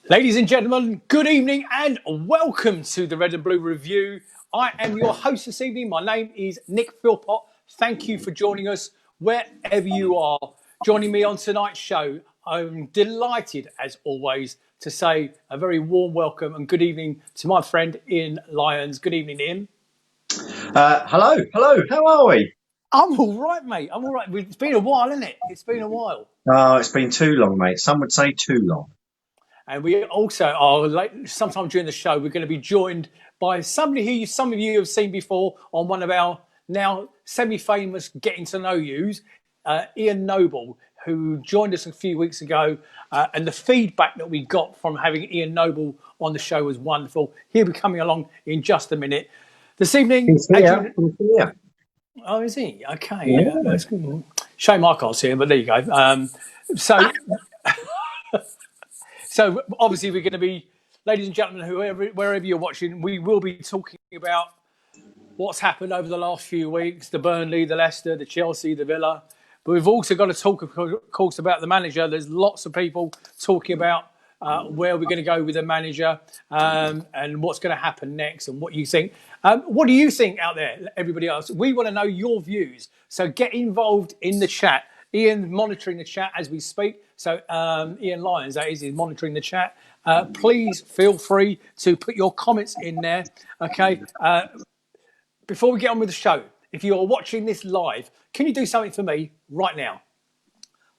Ladies and gentlemen, good evening and welcome to the Red and Blue Review. I am your host this evening. My name is Nick Philpott. Thank you for joining us wherever you are. Joining me on tonight's show, I'm delighted, as always, to say a very warm welcome and good evening to my friend Ian Lyons. Good evening, Ian. Hello. How are we? I'm all right, mate. I'm all right. It's been a while, isn't it? It's been a while. Oh, it's been too long, mate. Some would say too long. And we also are, sometime during the show, we're going to be joined by somebody who some of you have seen before on one of our now semi-famous Getting to Know Yous, Ian Noble, who joined us a few weeks ago. And the feedback that we got from having Ian Noble on the show was wonderful. He'll be coming along in just a minute. This evening... He's here. Oh, is he? Okay. Yeah. That's good. Shame I can't see him, but there you go. So obviously we're going to be, ladies and gentlemen, wherever you're watching, we will be talking about what's happened over the last few weeks, the Burnley, the Leicester, the Chelsea, the Villa. But we've also got to talk, of course, about the manager. There's lots of people talking about where we're going to go with the manager and what's going to happen next and what you think. What do you think out there, everybody else? We want to know your views. So get involved in the chat. Ian's monitoring the chat as we speak. So Ian Lyons, that is monitoring the chat. Please feel free to put your comments in there. Okay. Before we get on with the show, if you are watching this live, can you do something for me right now?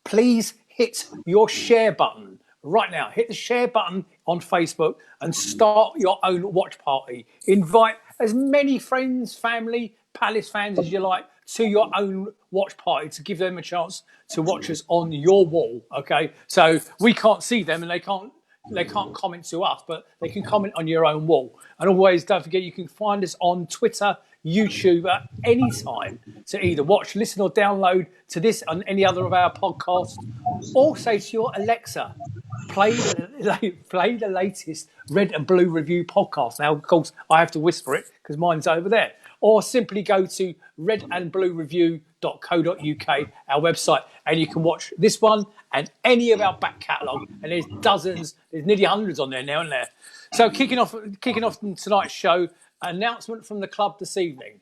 Please hit your share button right now. Hit the share button on Facebook and start your own watch party. Invite as many friends, family, Palace fans as you like to your own watch party to give them a chance to watch us on your wall. Okay, so we can't see them and they can't comment to us, but they can comment on your own wall. And always don't forget you can find us on Twitter, YouTube at any time to either watch, listen, or download to this and any other of our podcasts. Or say to your Alexa, play the latest Red and Blue Review podcast. Now, of course, I have to whisper it because mine's over there. Or simply go to redandbluereview.co.uk, our website, and you can watch this one and any of our back catalogue. And there's dozens, there's nearly hundreds on there now, isn't there? So kicking off tonight's show, announcement from the club this evening.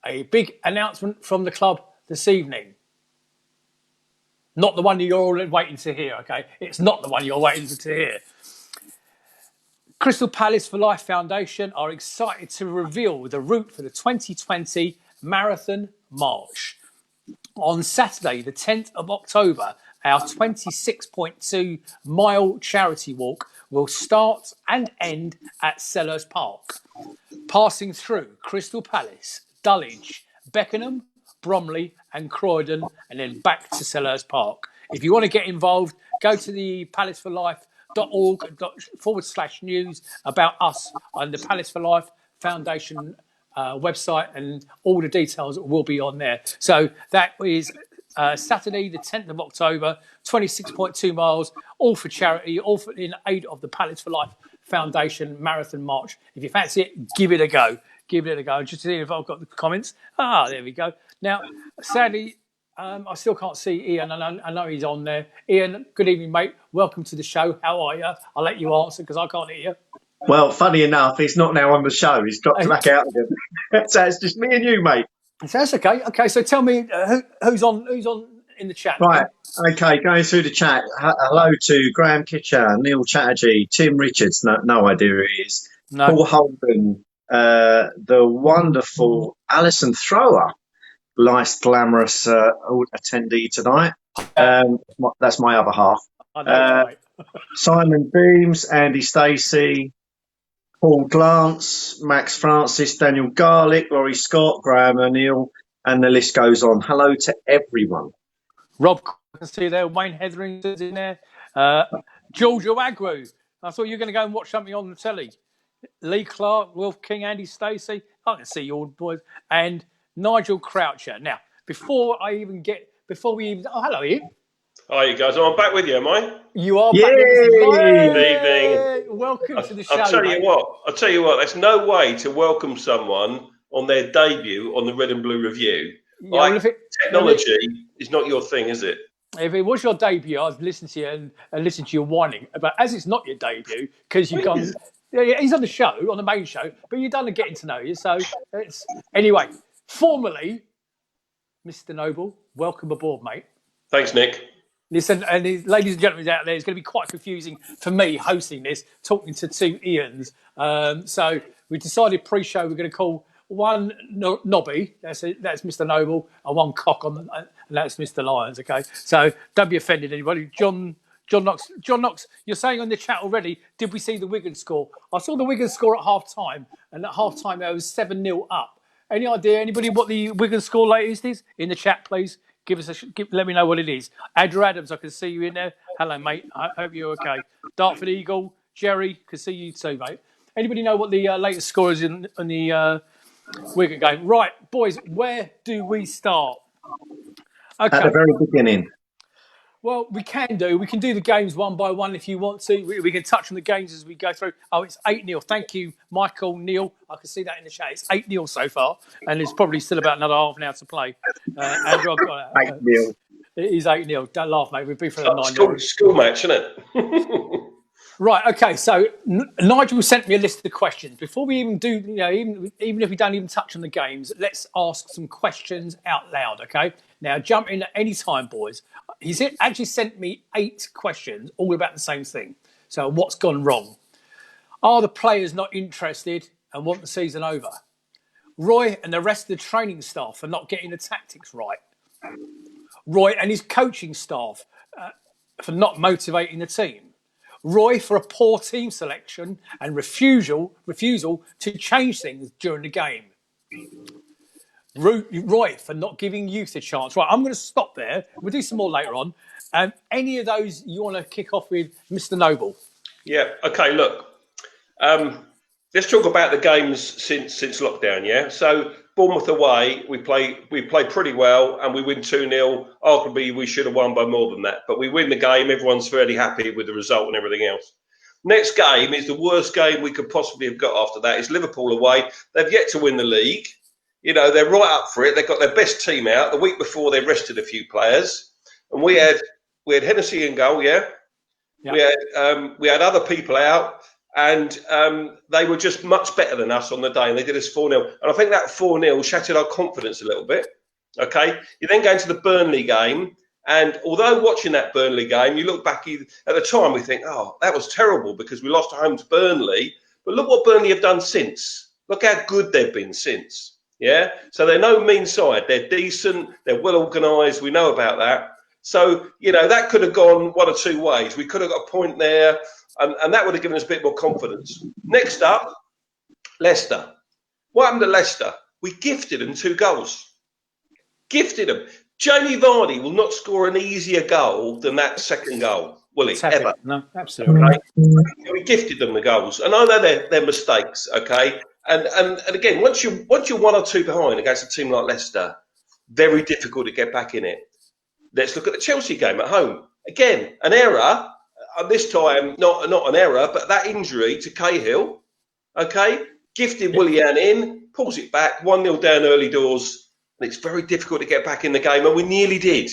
A big announcement from the club this evening. Not the one you're all waiting to hear, okay? It's not the one you're waiting to hear. Crystal Palace for Life Foundation are excited to reveal the route for the 2020 Marathon March. On Saturday, the 10th of October, our 26.2 mile charity walk will start and end at Selhurst Park, passing through Crystal Palace, Dulwich, Beckenham, Bromley and Croydon, and then back to Selhurst Park. If you want to get involved, go to the palaceforlife.org/news about us on the Palace for Life Foundation website, and all the details will be on there. So that is Saturday, the 10th of October, 26.2 miles, all for charity, in aid of the Palace for Life Foundation Marathon March. If you fancy it, give it a go. Give it a go. Just to see if I've got the comments. There we go. Now, sadly, I still can't see Ian. I know he's on there. Ian, good evening, mate. Welcome to the show. How are you? I'll let you answer because I can't hear you. Well, funny enough, he's not now on the show. He's dropped back out again. So it's just me and you, mate. So that's okay. Okay, so tell me who's on in the chat. Right. Okay, going through the chat. Hello to Graham Kitcher, Neil Chatterjee, Tim Richards. No idea who he is. No. Paul Holden, the wonderful Alison Thrower. Nice, glamorous attendee tonight. That's my other half. Simon Beams, Andy Stacey, Paul Glance, Max Francis, Daniel Garlick, Laurie Scott, Graham O'Neill, and the list goes on. Hello to everyone. Rob, I can see there. Wayne Hetherington's in there. Giorgio Agru. I thought you were going to go and watch something on the telly. Lee Clark, Wolf King, Andy Stacey. I can see you all boys. And Nigel Croucher. Now, before we even... Oh, hello, Ian. Hi, you guys. I'm back with you, am I? You are back with us. Good evening. Welcome to the show. I'll tell you what. There's no way to welcome someone on their debut on the Red and Blue Review. Technology is not your thing, is it? If it was your debut, I'd listen to you and listen to your whining. But as it's not your debut, because you've gone, he's on the show, on the main show, but you've done a getting to know you. So it's anyway. Formally, Mr. Noble, welcome aboard, mate. Thanks, Nick. Listen, and ladies and gentlemen out there, it's going to be quite confusing for me hosting this, talking to two Ians. So we decided pre-show we're going to call one Nobby, that's Mr. Noble, and one Cock and that's Mr. Lyons. Okay, so don't be offended, anybody. John Knox, you're saying on the chat already. Did we see the Wigan score? I saw the Wigan score at half time, and at half time it was 7-0 up. Any idea, anybody, what the Wigan score latest is? In the chat, please. Let me know what it is. Andrew Adams, I can see you in there. Hello, mate. I hope you're okay. Dartford Eagle, Jerry, can see you too, mate. Anybody know what the latest score is in the Wigan game? Right, boys, where do we start? Okay. At the very beginning. Well, we can do the games one by one if you want to. We can touch on the games as we go through. Oh, it's 8-0. Thank you, Michael, Neil. I can see that in the chat. It's 8-0 so far, and there's probably still about another half an hour to play. Andrew, I've got 8-0. It is 8-0. Don't laugh, mate. We've been for a 9-0. School match, isn't it? Right, okay, so Nigel sent me a list of questions. Before we even do, even if we don't even touch on the games, let's ask some questions out loud, okay? Now, jump in at any time, boys. He's actually sent me 8 questions, all about the same thing. So what's gone wrong? Are the players not interested and want the season over? Roy and the rest of the training staff are not getting the tactics right. Roy and his coaching staff for not motivating the team. Roy for a poor team selection and refusal to change things during the game. Roy for not giving youth a chance. Right, I'm going to stop there. We'll do some more later on. Any of those you want to kick off with, Mr. Noble? Yeah. Okay. Look, let's talk about the games since lockdown. Yeah. So Bournemouth away, we play pretty well, and we win 2-0. Arguably, we should have won by more than that, but we win the game. Everyone's fairly happy with the result and everything else. Next game is the worst game we could possibly have got after that. It's Liverpool away. They've yet to win the league. You know, they're right up for it. They've got their best team out. The week before, they rested a few players, and we had Hennessy in goal. Yeah, yep. We had other people out. And they were just much better than us on the day, and they did us 4-0. And I think that 4-0 shattered our confidence a little bit. Okay, you then go into the Burnley game, and although watching that Burnley game, you look back at the time, we think, oh, that was terrible because we lost at home to Burnley. But look what Burnley have done since. Look how good they've been since. Yeah, so they're no mean side. They're decent. They're well organised. We know about that. So that could have gone one or two ways. We could have got a point there. And that would have given us a bit more confidence. Next up, Leicester. What happened to Leicester? We gifted them 2 goals. Gifted them. Jamie Vardy will not score an easier goal than that second goal, will he? Ever? No, absolutely. Okay? We gifted them the goals. And I know they're mistakes, okay? And again, once you're 1 or 2 behind against a team like Leicester, very difficult to get back in it. Let's look at the Chelsea game at home. Again, an error. This time, not an error, but that injury to Cahill, okay, gifted Willian in, pulls it back, 1-0 down early doors, and it's very difficult to get back in the game, and we nearly did.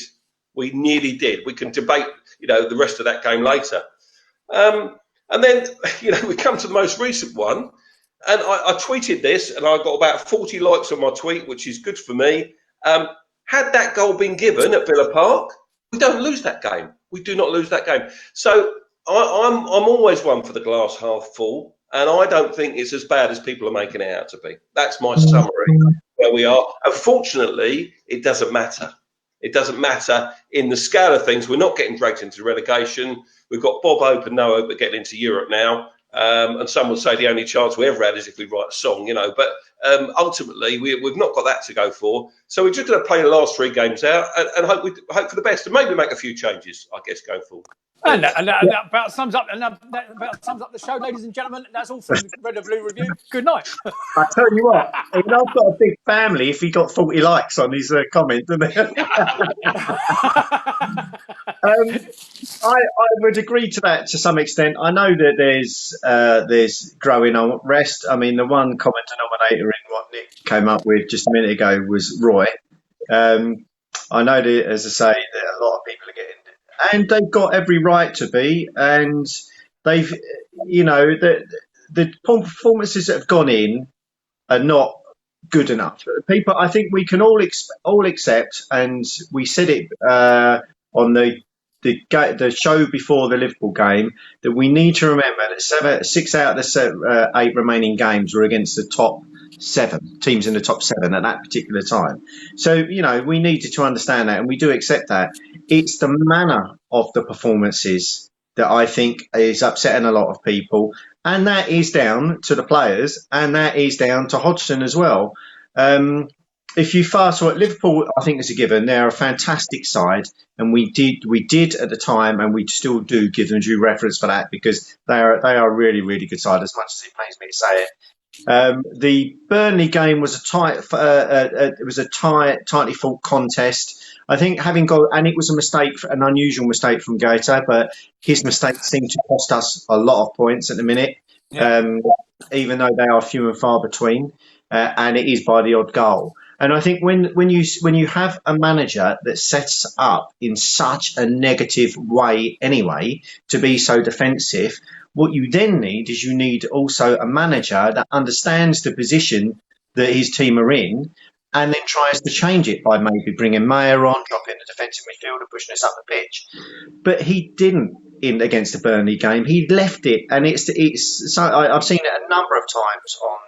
We can debate, the rest of that game later. And then, we come to the most recent one, and I tweeted this, and I got about 40 likes on my tweet, which is good for me. Had that goal been given at Villa Park, we don't lose that game. We do not lose that game. So I'm always one for the glass half full, and I don't think it's as bad as people are making it out to be. That's my summary where we are. Unfortunately, it doesn't matter. It doesn't matter in the scale of things. We're not getting dragged into relegation. We've got Bob Hope and no hope of getting into Europe now. And some would say the only chance we ever had is if we write a song, But ultimately, we've not got that to go for. So we're just going to play the last 3 games out and hope for the best, and maybe make a few changes, I guess, going forward. And that about sums up the show, ladies and gentlemen. That's all from the Red and Blue Review. Good night. I tell you what, I've got a big family if he got 40 likes on his comment, didn't he? I would agree to that to some extent. I know that there's growing unrest. I mean, the one common denominator in what Nick came up with just a minute ago was Roy. I know that, as I say, that a lot of people are getting and they've got every right to be. And they've, the performances that have gone in are not good enough. People, I think we can all accept, and we said it on the show before the Liverpool game, that we need to remember that 6 out of the 8 remaining games were against the top 7 teams in the top 7 at that particular time. So we needed to understand that, and we do accept that. It's the manner of the performances that I think is upsetting a lot of people, and that is down to the players, and that is down to Hodgson as well. If you fast forward, Liverpool, I think is a given. They're a fantastic side, and we did at the time, and we still do give them due reference for that, because they are a really, really good side, as much as it pains me to say it. The Burnley game was tightly fought contest. I think and it was an unusual mistake from Gaeta, but his mistakes seem to cost us a lot of points at the minute, even though they are few and far between, and it is by the odd goal. And I think when you have a manager that sets up in such a negative way anyway to be so defensive, what you then need is also a manager that understands the position that his team are in, and then tries to change it by maybe bringing Mayer on, dropping the defensive midfielder, pushing us up the pitch. But he didn't against the Burnley game. He left it, and it's so I've seen it a number of times on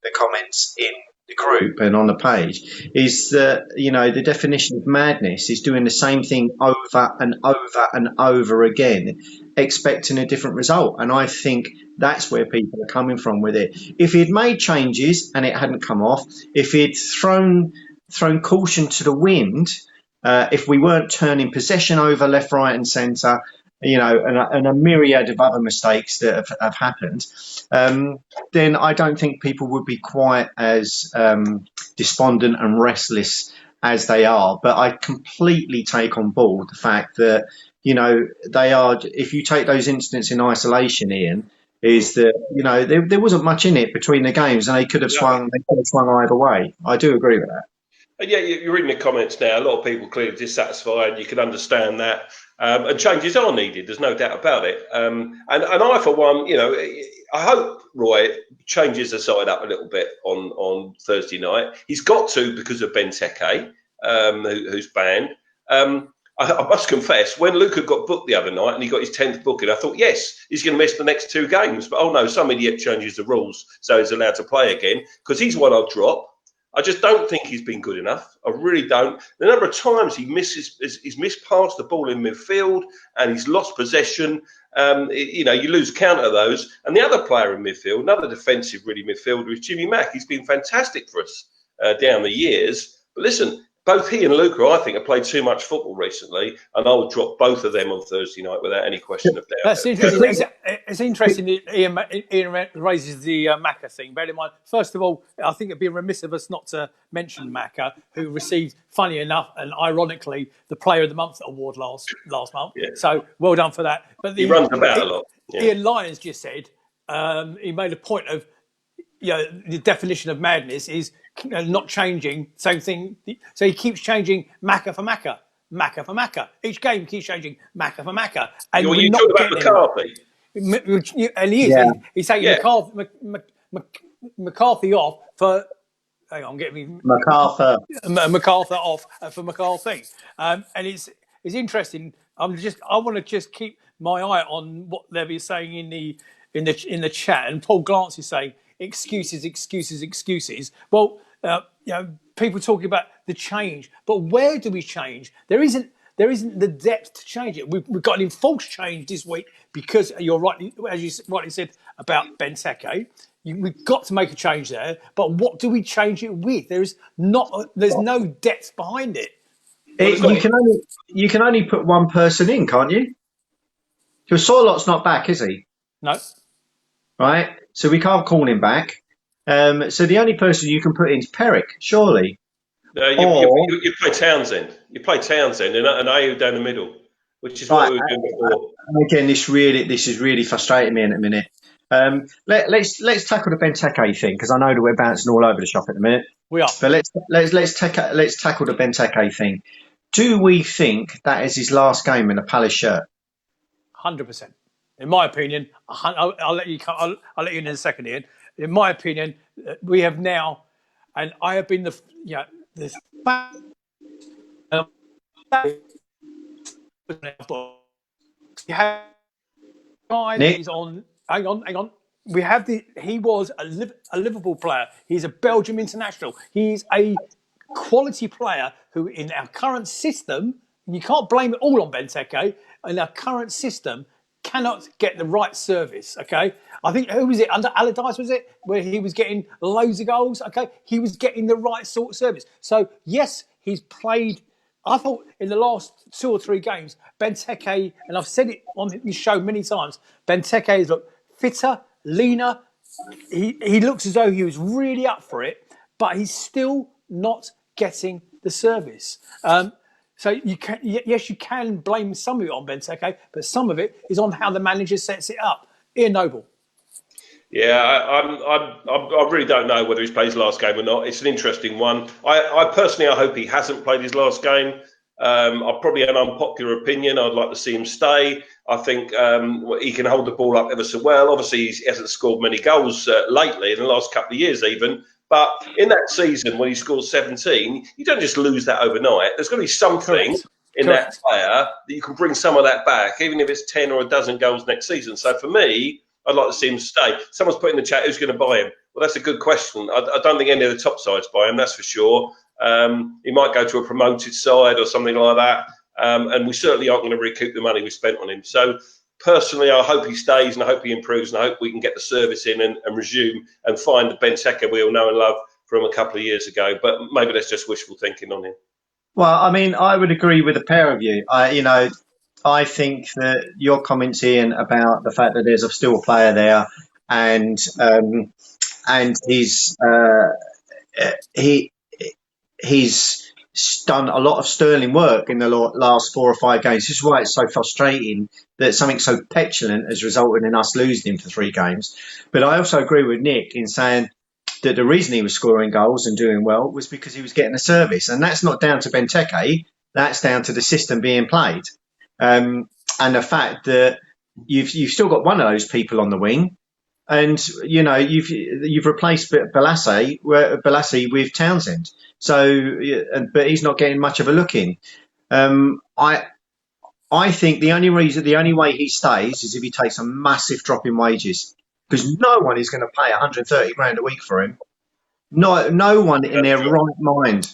the comments in the group and on the page, is that the definition of madness is doing the same thing over and over and over again, expecting a different result. And I think that's where people are coming from with it. If he'd made changes and it hadn't come off, if he'd thrown caution to the wind, if we weren't turning possession over left, right and centre, and a myriad of other mistakes that have happened, then I don't think people would be quite as despondent and restless as they are. But I completely take on board the fact that, they are, if you take those incidents in isolation, Ian, is that, there wasn't much in it between the games, and they could have swung either way. I do agree with that. Yeah, you're reading the comments now. A lot of people clearly dissatisfied. You can understand that. And changes are needed. There's no doubt about it. And I, for one, I hope Roy changes the side up a little bit on Thursday night. He's got to, because of Benteke, who's banned. I must confess, when Luca got booked the other night and he got his 10th booking, I thought, yes, he's going to miss the next 2 games. But, oh, no, some idiot changes the rules so he's allowed to play again, because he's one I'll drop. I just don't think he's been good enough. I really don't. The number of times he's missed past the ball in midfield and he's lost possession. You lose count of those. And the other player in midfield, another defensive really midfielder, is Jimmy Mack. He's been fantastic for us down the years. But listen, both he and Luca, I think, have played too much football recently, and I would drop both of them on Thursday night without any question of doubt. That's interesting. It's interesting that Ian raises the Macca thing. Bear in mind, first of all, I think it'd be remiss of us not to mention Macca, who received, funny enough and ironically, the Player of the Month award last month. Yeah. So well done for that. But he runs about a lot. Yeah. Ian Lyons just said, he made a point of, the definition of madness is not changing, same thing. So he keeps changing Macca for Macca, Macca for Macca. Each game keeps changing Macca for Macca. And you're talking about McCarthy. And he is. Yeah. He's taking McCarthy off for... Hang on, get me... MacArthur off for McCarthy. And it's interesting. I want to just keep my eye on what they'll be saying in the chat. And Paul Glance is saying, excuses. Well, people talking about the change, but where do we change? There isn't the depth to change it. We've got an enforced change this week because you're right, as you rightly said about Benteke. We've got to make a change there, but what do we change it with? There's no depth behind it. You can only put one person in, can't you? Because Sorlot's not back, is he? No. Right, so we can't call him back. So the only person you can put in is Perrick, surely. You play Townsend. You play Townsend and Ayew down the middle, which is what we were doing before. Again, this is really frustrating me in a minute. Let's tackle the Benteke thing, because I know that we're bouncing all over the shop at the minute. We are. But let's tackle the Benteke thing. do we think that is his last game in a Palace shirt? 100%. In my opinion, I'll let you. I'll let you in a second, Ian. In my opinion, we have now, and I have been the you have guy that is on. Hang on. We have he was a Liverpool player. He's a Belgium international. He's a quality player who, in our current system, and you can't blame it all on Benteke, in our current system, cannot get the right service. Okay, I think who was it under Allardyce? Was it where he was getting loads of goals? Okay, he was getting the right sort of service. So yes, he's played. I thought in the last 2 or 3 games, Benteke, and I've said it on this show many times, Benteke has looked fitter, leaner. He looks as though he was really up for it, but he's still not getting the service. So you can blame some of it on Benteke, but some of it is on how the manager sets it up. Ian Noble. Yeah, I really don't know whether he's played his last game or not. It's an interesting one. I personally, I hope he hasn't played his last game. I'll probably an unpopular opinion. I'd like to see him stay. I think he can hold the ball up ever so well. Obviously, he hasn't scored many goals lately in the last couple of years, even. But in that season, when he scored 17, you don't just lose that overnight. There's got to be something in that player that you can bring some of that back, even if it's 10 or a dozen goals next season. So for me, I'd like to see him stay. Someone's put in the chat, who's going to buy him? Well, that's a good question. I don't think any of the top sides buy him, that's for sure. He might go to a promoted side or something like that. And we certainly aren't going to recoup the money we spent on him. So personally, I hope he stays and I hope he improves and I hope we can get the service in and resume and find the Benteke we all know and love from a couple of years ago. But maybe that's just wishful thinking on him. Well, I mean, I would agree with the pair of you. I think that your comments, Ian, about the fact that there's still a player there, and he's done a lot of sterling work in the last 4 or 5 games. This is why it's so frustrating that something so petulant has resulted in us losing him for 3 games. But I also agree with Nick in saying that the reason he was scoring goals and doing well was because he was getting a service, and that's not down to Benteke. That's down to the system being played. And the fact that you've still got one of those people on the wing, and you've replaced Balassi with Townsend. So, but he's not getting much of a look in. I think the only way he stays is if he takes a massive drop in wages, because no one is going to pay 130 grand a week for him. No one in their right mind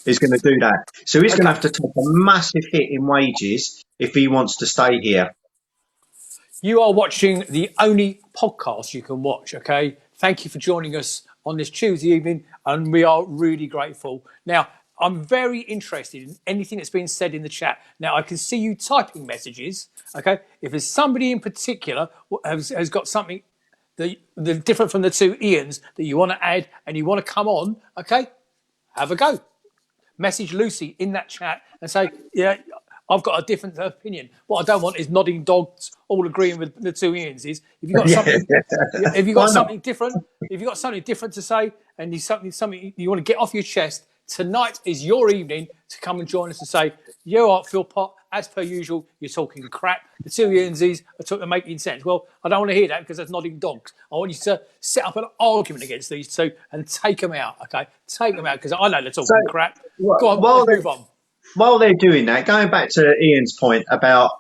is going to do that. So he's going to have to take a massive hit in wages if he wants to stay here. You are watching the only podcast you can watch, okay? Thank you for joining us on this Tuesday evening, and we are really grateful. Now, I'm very interested in anything that's been said in the chat. Now, I can see you typing messages, okay? If there's somebody in particular has got something that different from the 2 Ians that you want to add and you want to come on, okay? Have a go. Message Lucy in that chat and say, yeah, I've got a different opinion. What I don't want is nodding dogs all agreeing with the 2 Ians. If you've got something, if you've got something different to say, and something you want to get off your chest, tonight is your evening to come and join us and say, you are Phil Pot, as per usual, you're talking crap. The 2 Iansies are making sense. Well, I don't want to hear that because that's nodding dogs. I want you to set up an argument against these 2 and take them out, okay? Take them out because I know they're talking crap. Go on, let's move on. While they're doing that, going back to Ian's point about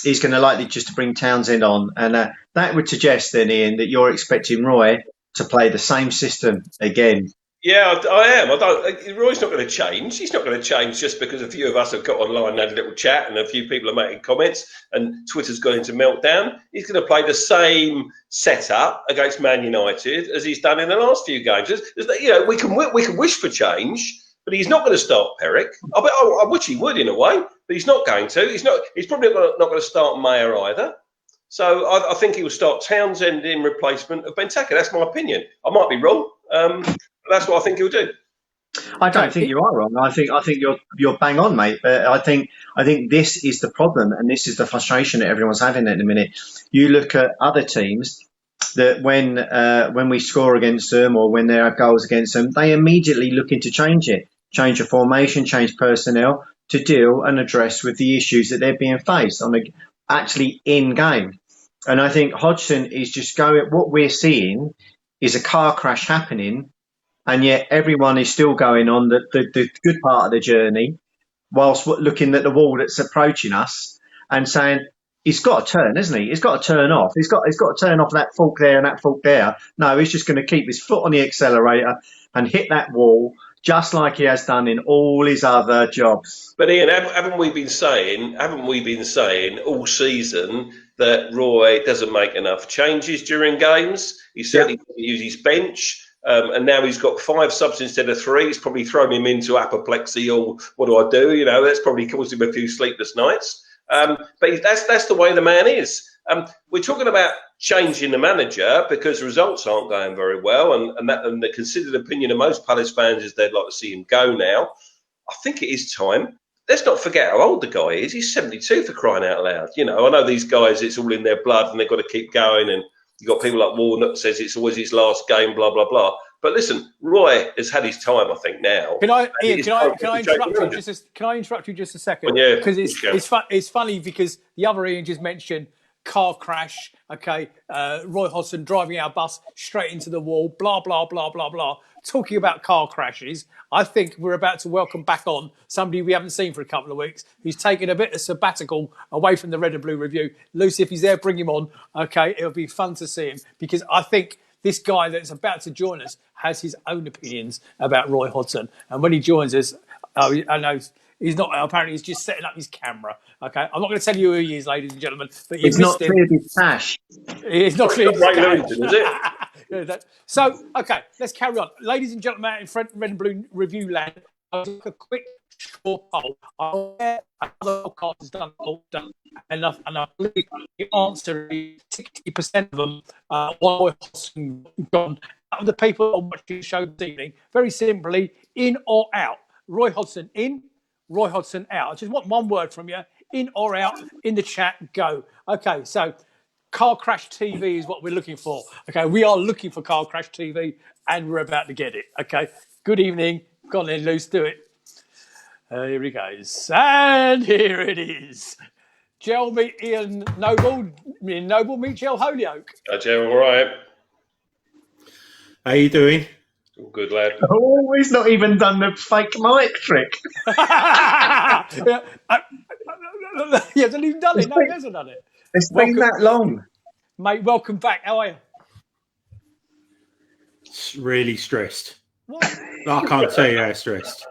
he's going to likely just to bring Townsend on, and that would suggest then, Ian, that you're expecting Roy to play the same system again. Yeah, I am. Roy's not going to change. He's not going to change just because a few of us have got online and had a little chat and a few people are making comments and Twitter's gone into meltdown. He's going to play the same setup against Man United as he's done in the last few games. We can wish for change, but he's not going to start Perrick. I wish he would in a way, but he's not going to. He's probably not going to start Mayer either. So I think he will start Townsend in replacement of Benteke. That's my opinion. I might be wrong. That's what I think he'll do. I don't think you are wrong. I think you're bang on, mate. But I think this is the problem, and this is the frustration that everyone's having at the minute. You look at other teams that when we score against them or when there are goals against them, they immediately look into change a formation, change personnel, to deal and address with the issues that they're being faced on actually in game. And I think Hodgson is just going. What we're seeing is a car crash happening, and yet everyone is still going on the good part of the journey, whilst looking at the wall that's approaching us and saying, he's got to turn, isn't he? He's got to turn off. He's got to turn off that fork there and that fork there. No, he's just going to keep his foot on the accelerator and hit that wall just like he has done in all his other jobs. But Ian, haven't we been saying all season that Roy doesn't make enough changes during games? He certainly doesn't use his bench. And now he's got 5 subs instead of 3. He's probably thrown him into apoplexy or what do I do? That's probably caused him a few sleepless nights. But that's the way the man is. We're talking about changing the manager because results aren't going very well, and the considered opinion of most Palace fans is they'd like to see him go now. I think it is time. Let's not forget how old the guy is. He's 72 for crying out loud. I know these guys, it's all in their blood and they've got to keep going. And you've got people like Warnock says it's always his last game, blah, blah, blah. But listen, Roy has had his time, I think, now. Can I interrupt you just a second? Yeah, because it's funny because the other Ian just mentioned car crash. Okay, Roy Hodgson driving our bus straight into the wall. Blah blah blah blah blah. Talking about car crashes, I think we're about to welcome back on somebody we haven't seen for a couple of weeks. Who's taken a bit of sabbatical away from the Red and Blue Review. Lucy, if he's there, bring him on. Okay, it'll be fun to see him because I think this guy that's about to join us has his own opinions about Roy Hodgson. And when he joins us, I know he's not, apparently he's just setting up his camera. Okay, I'm not going to tell you who he is, ladies and gentlemen. But it's not cleared his cash. It's not cleared his cash. Is it? So, okay, let's carry on. Ladies and gentlemen, in Red and Blue Review land, I'll take a quick short poll. Another podcast has done and I believe the answer is 60% of them Roy Hodgson gone. Out of the people who are watching the show this evening, very simply, in or out. Roy Hodgson in, Roy Hodgson out. I just want one word from you, in or out, in the chat, go. Okay, so Car Crash TV is what we're looking for. Okay, we are looking for Car Crash TV and we're about to get it. Okay, good evening. Go on then, Luce, do it. Here he goes. And here it is. Jel meet Ian Noble. Ian Noble meet Jel Holyoke. Hi, Jel, all right? How you doing? All good, lad. Oh, he's not even done the fake mic trick. He hasn't even done it. No, he hasn't done it. It's been that long. Mate, welcome back. How are you? Really stressed. What? I can't tell you how stressed.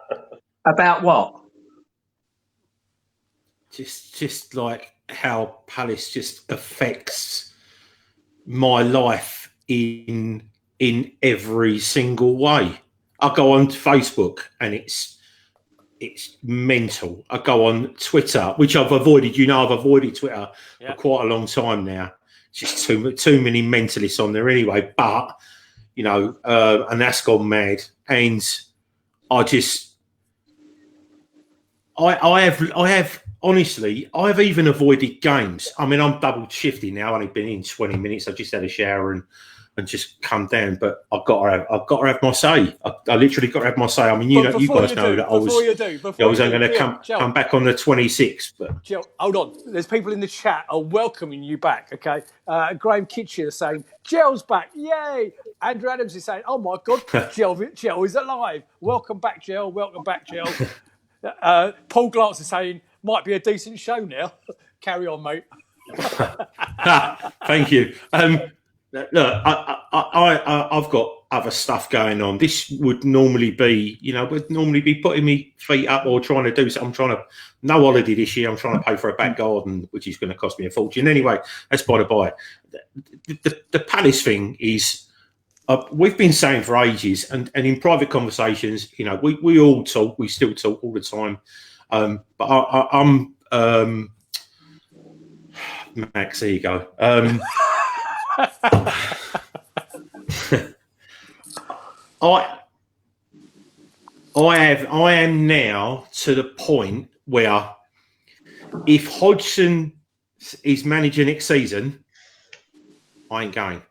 About what? Just like how Palace just affects my life in every single way. I go on Facebook and it's mental. I go on Twitter, which I've avoided. I've avoided Twitter for quite a long time now. Just too many mentalists on there anyway. But and that's gone mad. And I have honestly, I've even avoided games. I mean, I'm double shifting now. I've only been in 20 minutes. I just had a shower and just come down. But I've got to have my say. I literally got to have my say. I mean, you guys know that I was going to come back on the 26th. But Jill, hold on. There's people in the chat are welcoming you back. Okay, Graham Kitchen is saying Gel's back. Yay! Andrew Adams is saying, oh my God, Jel is alive. Welcome back, Jel. Welcome back, Jel. Paul Glantz is saying, might be a decent show now. Carry on, mate. Thank you. Look, I've got other stuff going on. This would normally be, putting me feet up or trying to do something. No holiday this year. I'm trying to pay for a back garden, which is going to cost me a fortune. Anyway, that's by the by. The Palace thing is, we've been saying for ages, and in private conversations, we all talk. We still talk all the time. But I'm Max. There you go. I am now to the point where if Hodgson is managing next season, I ain't going.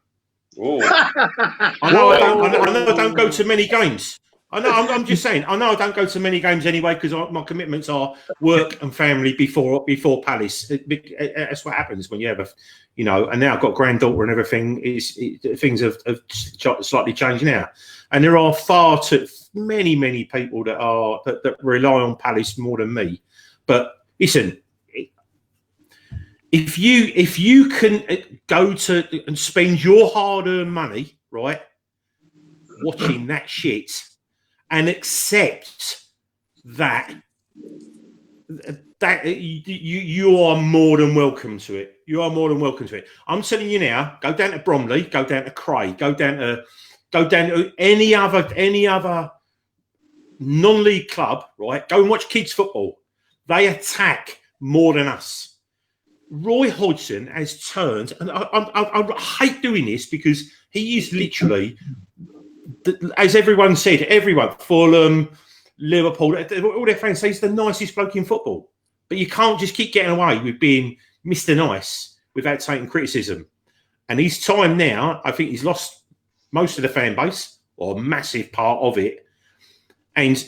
I know I don't go to many games. I know. I'm just saying. I know I don't go to many games anyway because my commitments are work and family before Palace. That's what happens when you have and now I've got a granddaughter and everything. Things have slightly changed now, and there are far too many people that rely on Palace more than me. But listen, if you can go to and spend your hard-earned money, right, watching that shit, and accept that you are more than welcome to it. You are more than welcome to it. I'm telling you now, go down to Bromley, go down to Cray, go down to any other non-league club, right? Go and watch kids football. They attack more than us. Roy Hodgson has turned, and I hate doing this because he is literally, as everyone said, Fulham, Liverpool, all their fans say he's the nicest bloke in football. But you can't just keep getting away with being Mr. Nice without taking criticism. And his time now, I think he's lost most of the fan base, or a massive part of it. And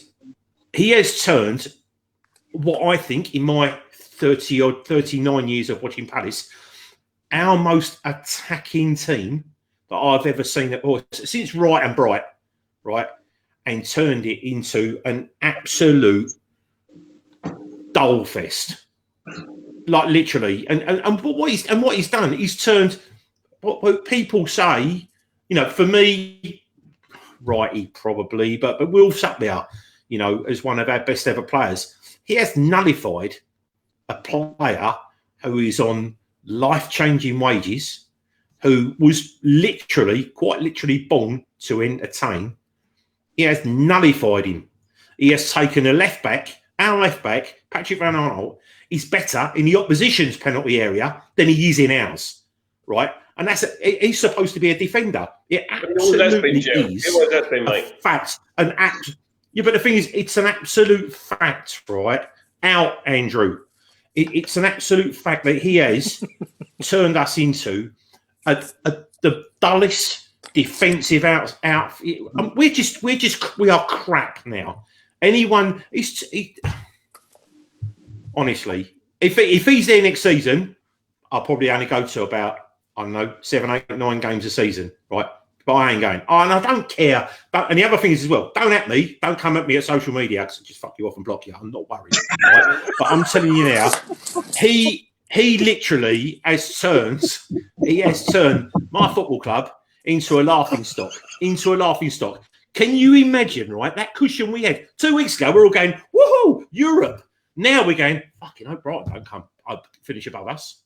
he has turned what I think, in my 39 years of watching Palace, our most attacking team that I've ever seen since Wright and Bright, right? And turned it into an absolute dole fest, like literally. And what he's done, he's turned what people say, for me, righty probably, but Wilf's up there, as one of our best ever players. He has nullified a player who is on life-changing wages, who was quite literally born to entertain. He has nullified him. He has taken our left back, Patrick Van Aanholt, is better in the opposition's penalty area than he is in ours, right? And he's supposed to be a defender. It absolutely is a fact. But the thing is, it's an absolute fact, right? Out, Andrew. It's an absolute fact that he has turned us into the dullest defensive outfit. We are crap now. Honestly, if he's there next season, I'll probably only go to about, 7, 8, 9 games a season, right? But I ain't going. And I don't care. And the other thing is as well, don't come at me at social media because I'll just fuck you off and block you. I'm not worried. Right? But I'm telling you now, he literally has turned my football club into a laughing stock. Can you imagine, right? That cushion we had 2 weeks ago, we're all going, woohoo, Europe. Now we're going, fucking hope Brighton don't come finish above us.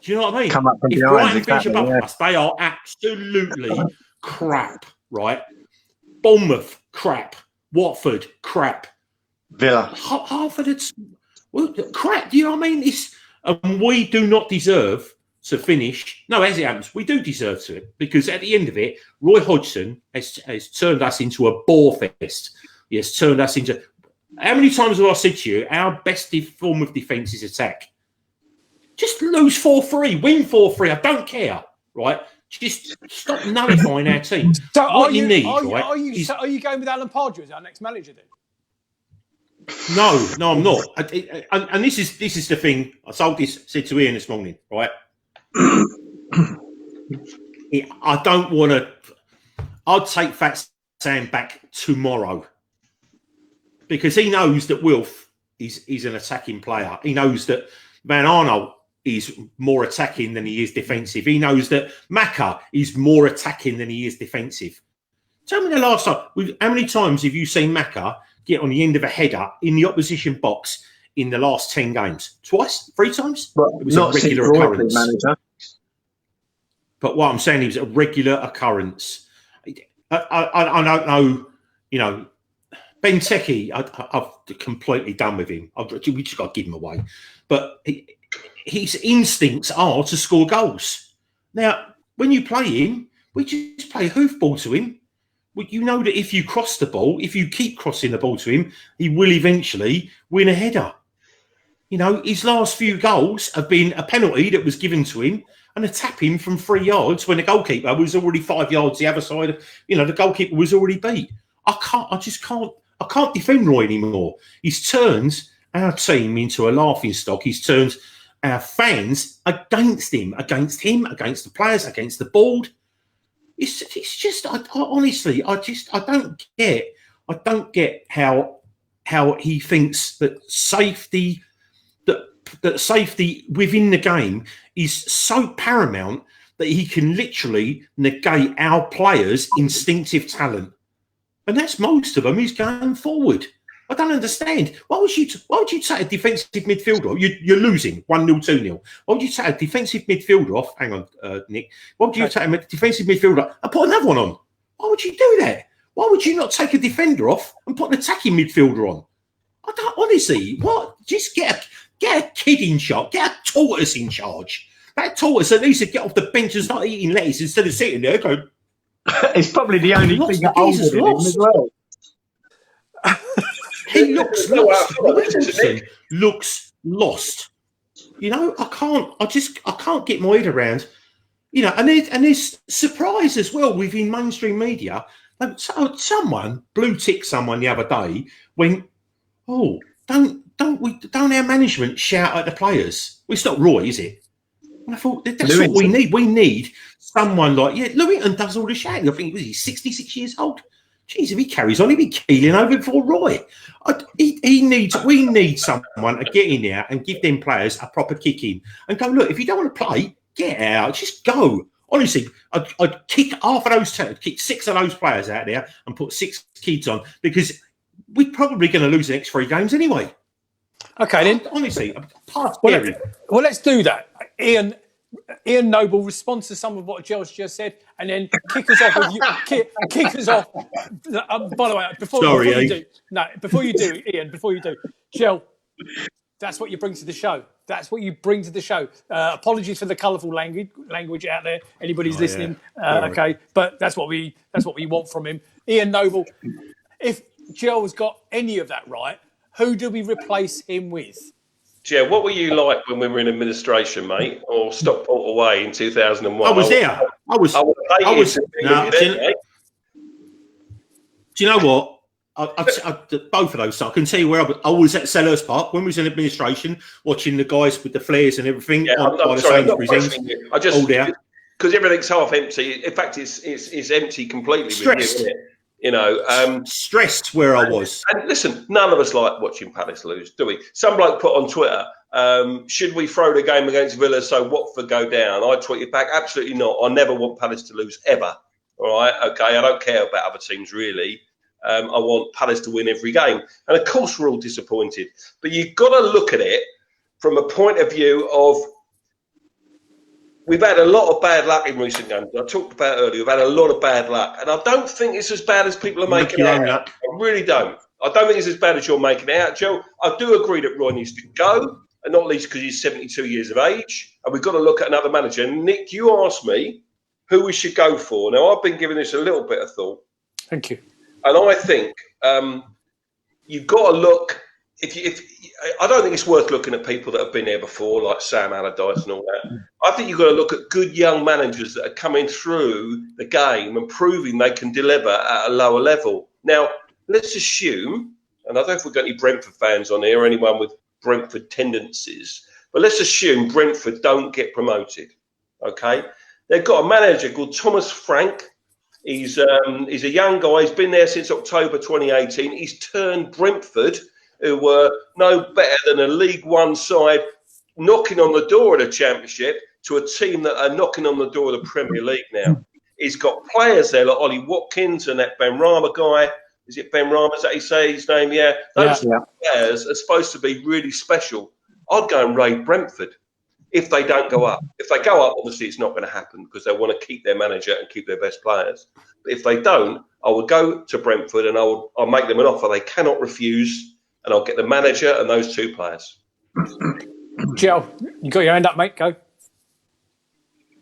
Do you know what I mean? Come up from if behind, Brighton finish above us, they are absolutely crap, right? Bournemouth, crap. Watford, crap. Villa. Hartford, it's crap. Do you know what I mean? And we do not deserve to finish. No, as it happens, we do deserve to it because at the end of it, Roy Hodgson has turned us into a bore fest. He has turned us into. How many times have I said to you, our best form of defence is attack? Just lose 4-3, win 4-3. I don't care, right? Just stop nullifying our team. So what you need, right? Are you going with Alan Pardew as our next manager then? No, I'm not. And this is the thing. I said to Ian this morning, right? I don't want to. I'd take Fat Sam back tomorrow because he knows that Wilf is an attacking player. He knows that Van Aanholt is more attacking than he is defensive. He knows that Maka is more attacking than he is defensive. Tell me the last time. How many times have you seen Maka get on the end of a header in the opposition box in the last 10 games? Twice? 3 times? Well, it was a regular occurrence. Manager. But what I'm saying is a regular occurrence. I don't know, Benteke, I've completely done with him. We just got to give him away. But his instincts are to score goals. Now, when you play him, we just play hoofball to him. You know that if you cross the ball, if you keep crossing the ball to him, he will eventually win a header. His last few goals have been a penalty that was given to him and a tap in from 3 yards when the goalkeeper was already 5 yards the other side. The goalkeeper was already beat. I can't defend Roy anymore. He's turned our team into a laughing stock. He's turned our fans against him, against the players, against the board. It's just, honestly, I don't get how he thinks that safety within the game is so paramount that he can literally negate our players' instinctive talent. And that's most of them is going forward. I don't understand. Why would you take a defensive midfielder? You're losing 1-0, 2-0. Why would you take a defensive midfielder off? Hang on, Nick. Why would you take a defensive midfielder and put another one on? Why would you do that? Why would you not take a defender off and put an attacking midfielder on? I don't, honestly, what? Just get a kid in charge. Get a tortoise in charge. That tortoise at least to get off the bench and start eating lettuce instead of sitting there going. It's probably the only thing that older than him as well. He looks lost. Looks lost. You know, I can't get my head around. You know, and there's surprise as well within mainstream media. Like, someone blue tick someone the other day when, don't our management shout at the players? Well, it's not Roy, is it? And I thought that's Lewington. What we need. We need someone like Lewington does all the shouting. I think he's 66 years old. Jeez, if he carries on, he'll be keeling over before Roy. We need someone to get in there and give them players a proper kick in and go, look, if you don't want to play, get out, just go. Honestly, I'd kick half of those, kick 6 of those players out there and put 6 kids on because we're probably going to lose the next 3 games anyway. Okay, then. Honestly, well, let's do that. Ian Noble, respond to some of what Gel's just said, and then kick us off with you. Kick us off. By the way, before you do, Ian, Gel, that's what you bring to the show. That's what you bring to the show. Apologies for the colourful language out there. Anybody's listening, okay? But that's what we want from him. Ian Noble, if Gel's got any of that right, who do we replace him with? Yeah, what were you like when we were in administration, mate, or Stockport away in 2001? I was there. I was. Do you know what? I both of those. So I can tell you where I was at Sellers Park when we was in administration, watching the guys with the flares and everything. Yeah, I'm sorry, I'm not questioning you. I just because everything's half empty. In fact, it's empty completely. Stressed. With you, isn't it? You know, stressed where I was. And listen, none of us like watching Palace lose, do we? Some bloke put on Twitter, should we throw the game against Villa so Watford go down? I tweeted back, absolutely not. I never want Palace to lose, ever. All right? Okay, I don't care about other teams, really. I want Palace to win every game. And, of course, we're all disappointed. But you've got to look at it from a point of view of we've had a lot of bad luck in recent games. I talked about earlier, we've had a lot of bad luck. And I don't think it's as bad as people are making it out. I really don't. I don't think it's as bad as you're making it out, Joe. I do agree that Roy needs to go, and not least because he's 72 years of age. And we've got to look at another manager. And Nick, you asked me who we should go for. Now, I've been giving this a little bit of thought. Thank you. And I think you've got to look. I don't think it's worth looking at people that have been there before, like Sam Allardyce and all that. I think you've got to look at good young managers that are coming through the game and proving they can deliver at a lower level. Now, let's assume, and I don't know if we've got any Brentford fans on here or anyone with Brentford tendencies, but let's assume Brentford don't get promoted. Okay, they've got a manager called Thomas Frank. He's a young guy. He's been there since October 2018. He's turned Brentford, who were no better than a League One side knocking on the door of the Championship, to a team that are knocking on the door of the Premier League now. He's got players there like Ollie Watkins and that Ben Rama guy. Is it Ben Rama? Is that he say his name? Yeah. Those players are supposed to be really special. I'd go and raid Brentford if they don't go up. If they go up, obviously it's not going to happen because they want to keep their manager and keep their best players. But if they don't, I would go to Brentford and I'll make them an offer they cannot refuse, and I'll get the manager and those 2 players. Gel, you got your hand up, mate? Go.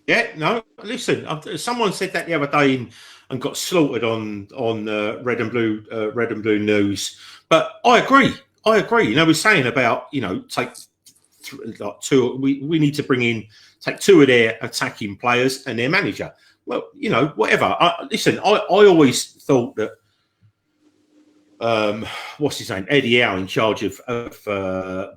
Yeah, no. Listen, someone said that the other day and got slaughtered on Red and Blue News. But I agree. You know, we're saying about take 2. We need to take 2 of their attacking players and their manager. Well, whatever. Listen, I always thought that what's his name? Eddie Howe in charge of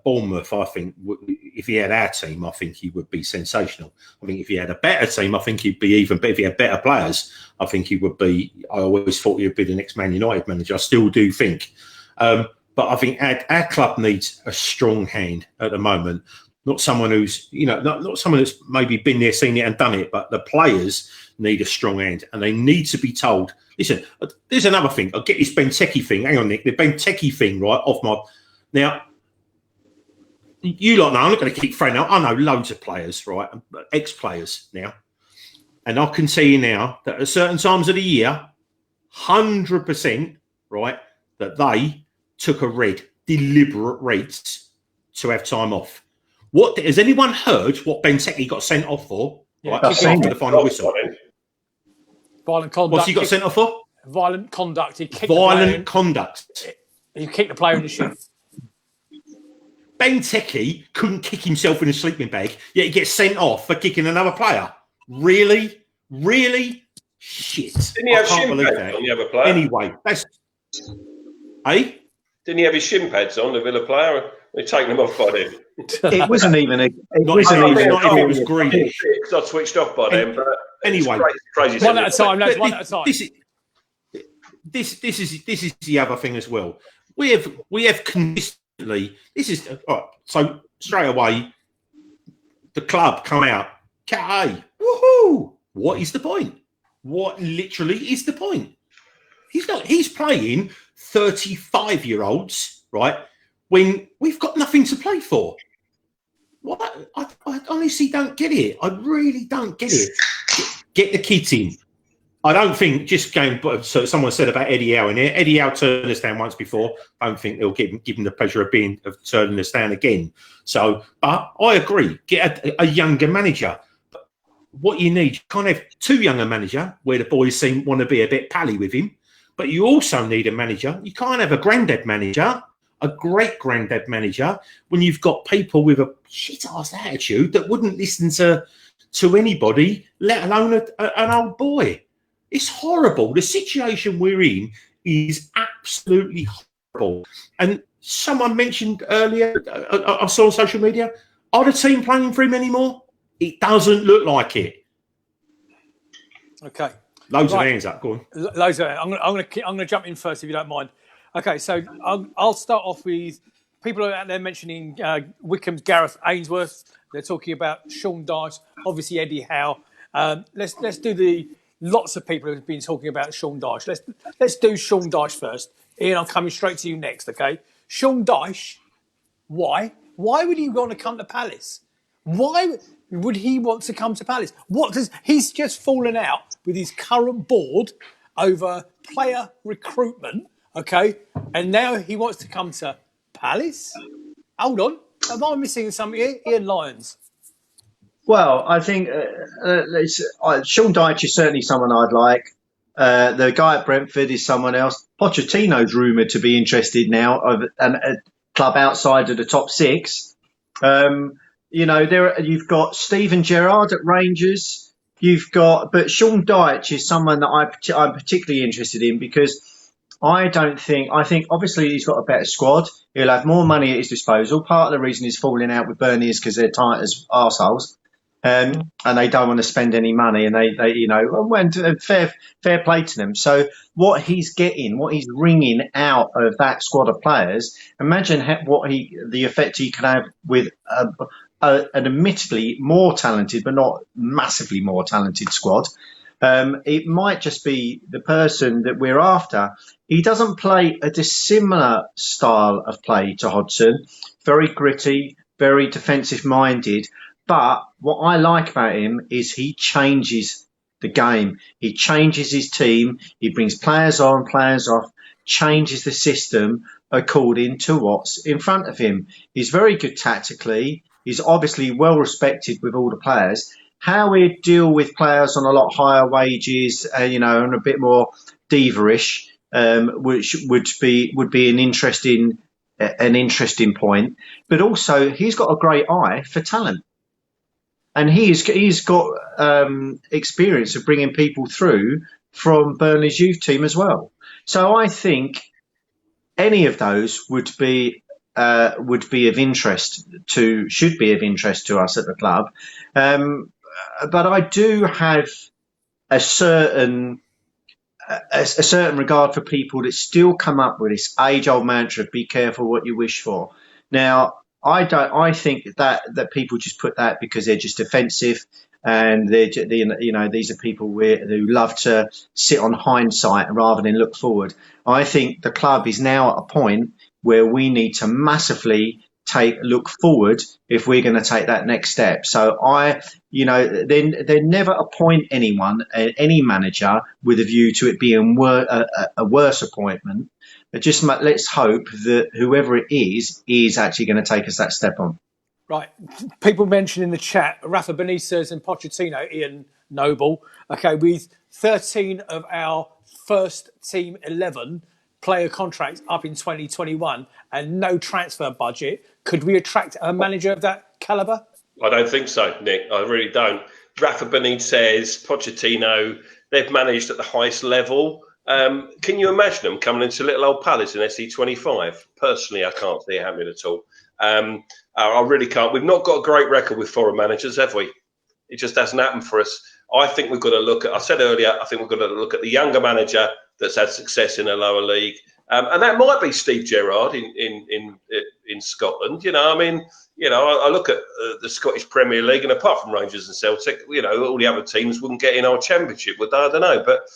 Bournemouth. I think if he had our team, I think he would be sensational. I think if he had a better team, I think he'd be even better. If he had better players, I think he would be. I always thought he would be the next Man United manager. I still do think. But I think our club needs a strong hand at the moment. Not someone who's, not someone that's maybe been there, seen it and done it, but the players need a strong hand and they need to be told, listen, there's another thing. I'll get this Benteke thing. Hang on, Nick. The Benteke thing, right, off my... Now, you lot know, I'm not going to keep throwing out. I know loads of players, right, ex-players now. And I can tell you now that at certain times of the year, 100%, right, that they took a deliberate reds to have time off. What has anyone heard what Benteke got sent off for? Yeah, right, after the final whistle. Violent conduct. What's he got sent off for? Violent conduct. He kicked Violent conduct. He kicked the player in the shin. Benteke couldn't kick himself in a sleeping bag, yet he gets sent off for kicking another player. Really? Really? Shit. Didn't he have shin pads on the other player? Anyway, that's... Eh? Didn't he have his shin pads on, the Villa player? They're taking them off by then. It wasn't even a... Not if it was Grealish. Because I switched off by then, but... Anyway. Crazy one at a time, lads, one at a time. This is the other thing as well. We have consistently... This is... All right, so straight away, the club come out. Hey, woohoo! What is the point? What literally is the point? He's playing 35-year-olds, right, when we've got nothing to play for. What? I honestly don't get it. I really don't get it. Get the kids in. I don't think just going... So someone said about Eddie Howe in here. Eddie Howe turned us down once before. I don't think they'll give him the pleasure of turning us down again. So, but I agree. Get a younger manager. What you need, you can't have too young a manager where the boys want to be a bit pally with him, but you also need a manager. You can't have a granddad manager, a great granddad manager, when you've got people with a shit-ass attitude that wouldn't listen to anybody, let alone an old boy. It's horrible. The situation we're in is absolutely horrible. And someone mentioned earlier, I saw on social media, are the team playing for him anymore? It doesn't look like it. Okay. Loads of hands up. Go on. Loads of hands. I'm going to jump in first, if you don't mind. Okay, so I'll start off with people out there mentioning Wycombe's Gareth Ainsworth. They're talking about Sean Dyche, obviously Eddie Howe. Let's do lots of people have been talking about Sean Dyche. Let's do Sean Dyche first. Ian, I'm coming straight to you next. Okay, Sean Dyche. Why? Why would he want to come to Palace? Why would he want to come to Palace? He's just fallen out with his current board over player recruitment, okay? And now he wants to come to Palace? Hold on. Am I missing something here? Ian Lyons. Well, I think Sean Dyche is certainly someone I'd like. The guy at Brentford is someone else. Pochettino's rumoured to be interested now of a club outside of the top six. You've got Steven Gerrard at Rangers. But Sean Dyche is someone that I'm particularly interested in because I think obviously he's got a better squad. He'll have more money at his disposal. Part of the reason he's falling out with Burnley is because they're tight as arseholes. And they don't want to spend any money, and they fair play to them. So what he's wringing out of that squad of players, imagine the effect he can have with an admittedly more talented, but not massively more talented squad. It might just be the person that we're after. He doesn't play a dissimilar style of play to Hodgson, very gritty, very defensive minded. But what I like about him is he changes the game. He changes his team. He brings players on, players off, changes the system according to what's in front of him. He's very good tactically. He's obviously well respected with all the players. How we deal with players on a lot higher wages, and a bit more diva-ish, which would be an interesting point. But also, he's got a great eye for talent. And he's got experience of bringing people through from Burnley's youth team as well. So I think any of those should be of interest should be of interest to us at the club. But I do have a certain regard for people that still come up with this age-old mantra of "be careful what you wish for." Now, I think that people just put that because they're just defensive, and these are people who love to sit on hindsight rather than look forward. I think the club is now at a point where we need to massively look forward if we're going to take that next step. So they never appoint any manager with a view to it being a worse appointment. But just let's hope that whoever it is actually going to take us that step on. Right. People mentioned in the chat, Rafa Benitez and Pochettino, Ian Noble. Okay, with 13 of our first team 11 player contracts up in 2021 and no transfer budget, could we attract a manager of that calibre? I don't think so, Nick. I really don't. Rafa Benitez, Pochettino, they've managed at the highest level. Can you imagine them coming into little old Palace in SE25? Personally, I can't see it happening at all. I really can't. We've not got a great record with foreign managers, have we? It just hasn't happened for us. I think we've got to look at, I said earlier, I think we've got to look at the younger manager that's had success in a lower league. And that might be Steve Gerrard in Scotland. I look at the Scottish Premier League, and apart from Rangers and Celtic, all the other teams wouldn't get in our championship, would they? I don't know. But,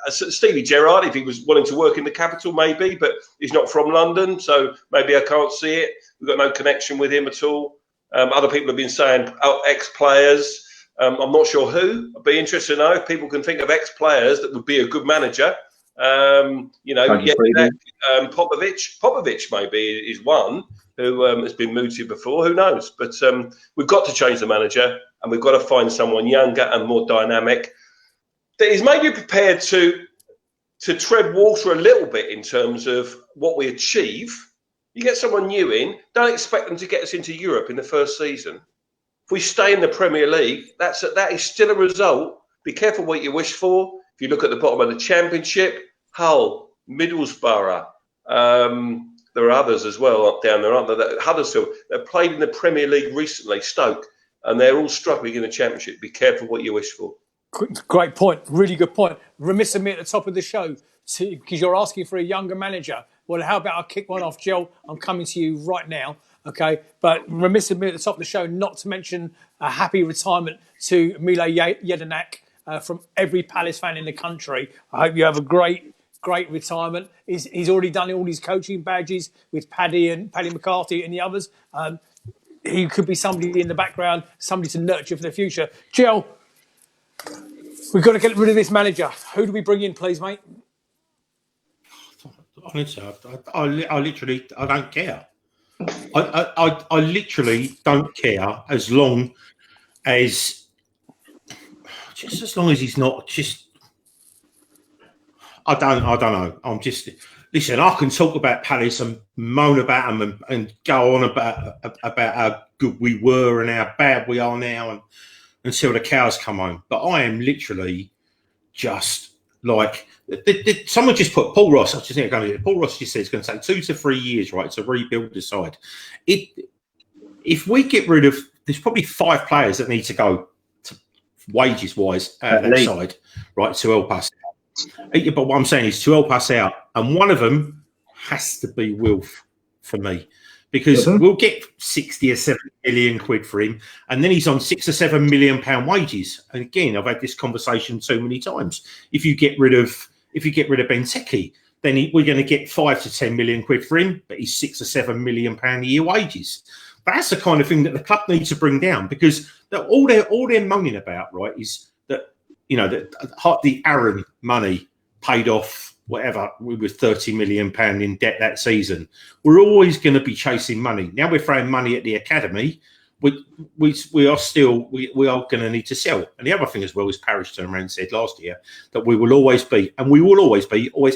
Stevie Gerrard, if he was wanting to work in the capital, maybe, but he's not from London, so maybe I can't see it. We've got no connection with him at all. Other people have been saying ex-players. I'm not sure who. I'd be interested to know if people can think of ex-players that would be a good manager. Popovich maybe is one who has been mooted before. Who knows? But we've got to change the manager, and we've got to find someone younger and more dynamic that is maybe prepared to tread water a little bit in terms of what we achieve. You get someone new in, don't expect them to get us into Europe in the first season. If we stay in the Premier League, that is still a result. Be careful what you wish for. If you look at the bottom of the Championship, Hull, Middlesbrough, there are others as well up down there, aren't there? Huddersfield, they've played in the Premier League recently, Stoke, and they're all struggling in the Championship. Be careful what you wish for. Great point. Really good point. Remiss of me at the top of the show, because you're asking for a younger manager. Well, how about I kick one off, Jel? I'm coming to you right now. Okay, but remiss of me at the top of the show not to mention a happy retirement to Mile Jedinak from every Palace fan in the country. I hope you have a great retirement. He's already done all his coaching badges with Paddy McCarthy and the others. He could be somebody in the background, somebody to nurture for the future. Jel, we've got to get rid of this manager. Who do we bring in, please, mate? Honestly, I literally don't care. I literally don't care as long as he's not just. I don't know. I'm just listen. I can talk about Palace and moan about them and go on about how good we were and how bad we are now until the cows come home. But I am literally just like someone just put Paul Ross. I just think Paul Ross just said it's going to take 2 to 3 years, right, to rebuild the side. If we get rid of, there's probably 5 players that need to go wages wise out of that side, right, to help us. But what I'm saying is to help us out, and one of them has to be Wilf for me, because we'll get 60 or 70 million quid for him, and then he's on £6 or £7 million wages. And again, I've had this conversation too many times. If you get rid of Benteke, then we're going to get 5 to 10 million quid for him, but he's £6 or £7 million a year wages. But that's the kind of thing that the club needs to bring down, because all they're moaning about, right, is that the Aaron money paid off whatever, we were £30 million in debt that season. We're always going to be chasing money. Now we're throwing money at the academy. We are going to need to sell. And the other thing as well is Parish turned around and said last year that we will always be, and we will always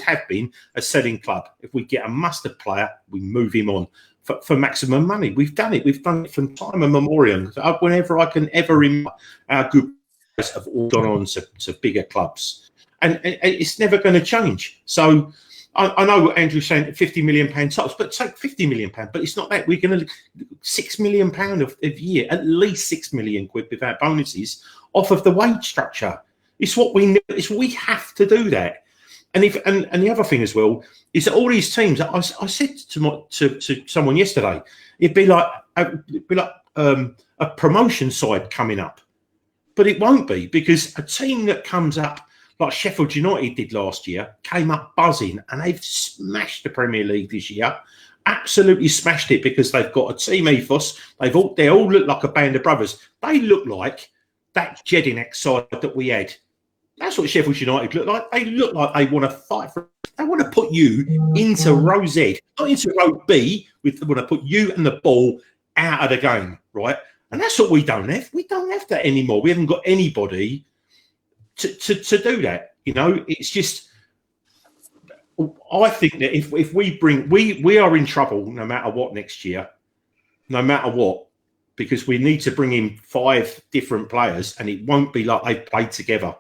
have been, a selling club. If we get a mustard player, we move him on for maximum money. We've done it. We've done it from time immemorial. Whenever I can ever remember, our good players have all gone on to bigger clubs. And it's never going to change. So I know what Andrew's saying, £50 million tops, but take £50 million. But it's not that. We're going to £6 million of year, at least £6 million quid without bonuses off of the wage structure. It's what we have to do that. And and the other thing as well is that all these teams. I said to someone yesterday, it'd be like a promotion side coming up, but it won't be, because a team that comes up like Sheffield United did last year came up buzzing, and they've smashed the Premier League this year. Absolutely smashed it, because they've got a team ethos. They all look like a band of brothers. They look like that Jedinak side that we had. That's what Sheffield United look like. They look like they want to fight for. They want to put you into row Z, not into row B. They want to put you and the ball out of the game, right? And that's what we don't have. We don't have that anymore. We haven't got anybody to do that. You know, it's just. I think that if we are in trouble no matter what next year, no matter what, because we need to bring in 5 different players, and it won't be like they played together.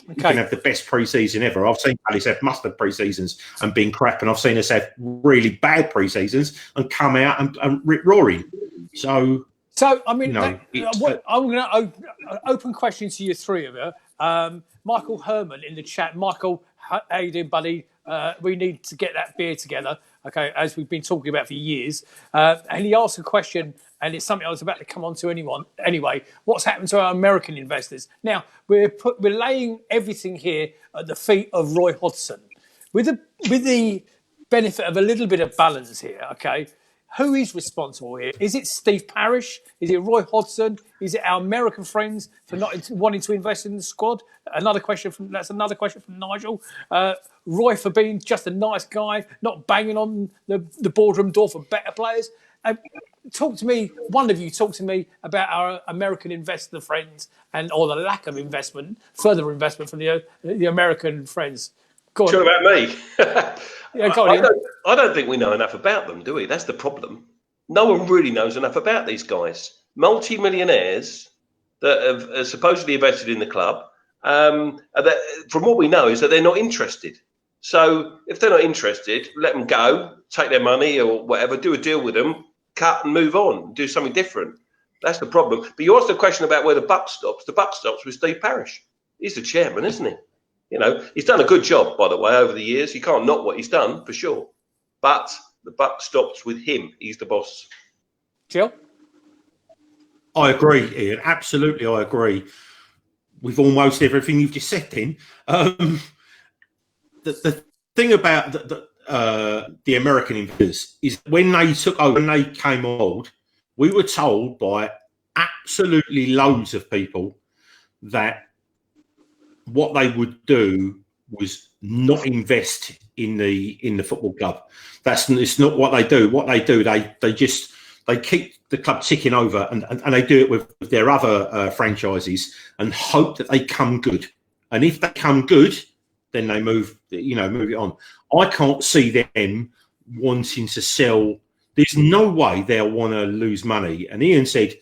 Okay. You can have the best pre-season ever. I've seen Palace have mustard pre-seasons and been crap, and I've seen us have really bad pre-seasons and come out and rip roaring. So I mean, I'm going to open questions to you three of you. Michael Herman in the chat. Michael, how you doing, buddy? We need to get that beer together, okay, as we've been talking about for years. And he asked a question, and it's something I was about to come on to anyway. What's happened to our American investors? Now, we're laying everything here at the feet of Roy Hodgson. With the benefit of a little bit of balance here, okay, who is responsible here? Is it Steve Parish? Is it Roy Hodgson? Is it our American friends for not wanting to invest in the squad? Another question from Nigel. Roy for being just a nice guy, not banging on the boardroom door for better players. Talk to me, one of you, talk to me about our American investor friends or the lack of further investment from the American friends. Go on. Sure about me? Yeah, go on, I don't think we know enough about them, do we? That's the problem. No one really knows enough about these guys. Multi-millionaires that have supposedly invested in the club. From what we know is that they're not interested. So if they're not interested, let them go, take their money or whatever, do a deal with them, cut and move on, do something different. That's the problem. But you asked the question about where the buck stops. The buck stops with Steve Parish. He's the chairman, isn't he? You know, he's done a good job, by the way, over the years. You can't knock what he's done, for sure. But the buck stops with him. He's the boss. Jill? I agree, Ian. Absolutely, I agree with almost everything you've just said, then. The thing about the American investors is when they took over, when they came on board, we were told by absolutely loads of people that what they would do was not invest in the football club. It's not what they do. What they do, they keep the club ticking over, and they do it with their other franchises and hope that they come good. And if they come good, then they move it on. I can't see them wanting to sell. There's no way they'll want to lose money. And Ian said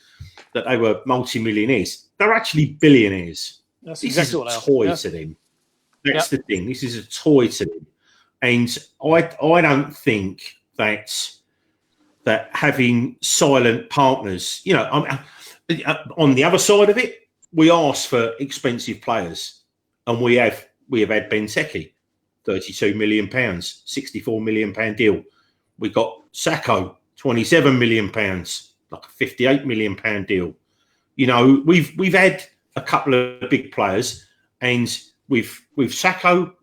that they were multi-millionaires. They're actually billionaires. That's this exactly is a toy to them. That's the thing. This is a toy to them. And I don't think that having silent partners, on the other side of it, we ask for expensive players, and we have had Benteke, £32 million, £64 million deal. We got Sacco, £27 million, like a £58 million deal. You know, we've had a couple of big players, and with Sacco,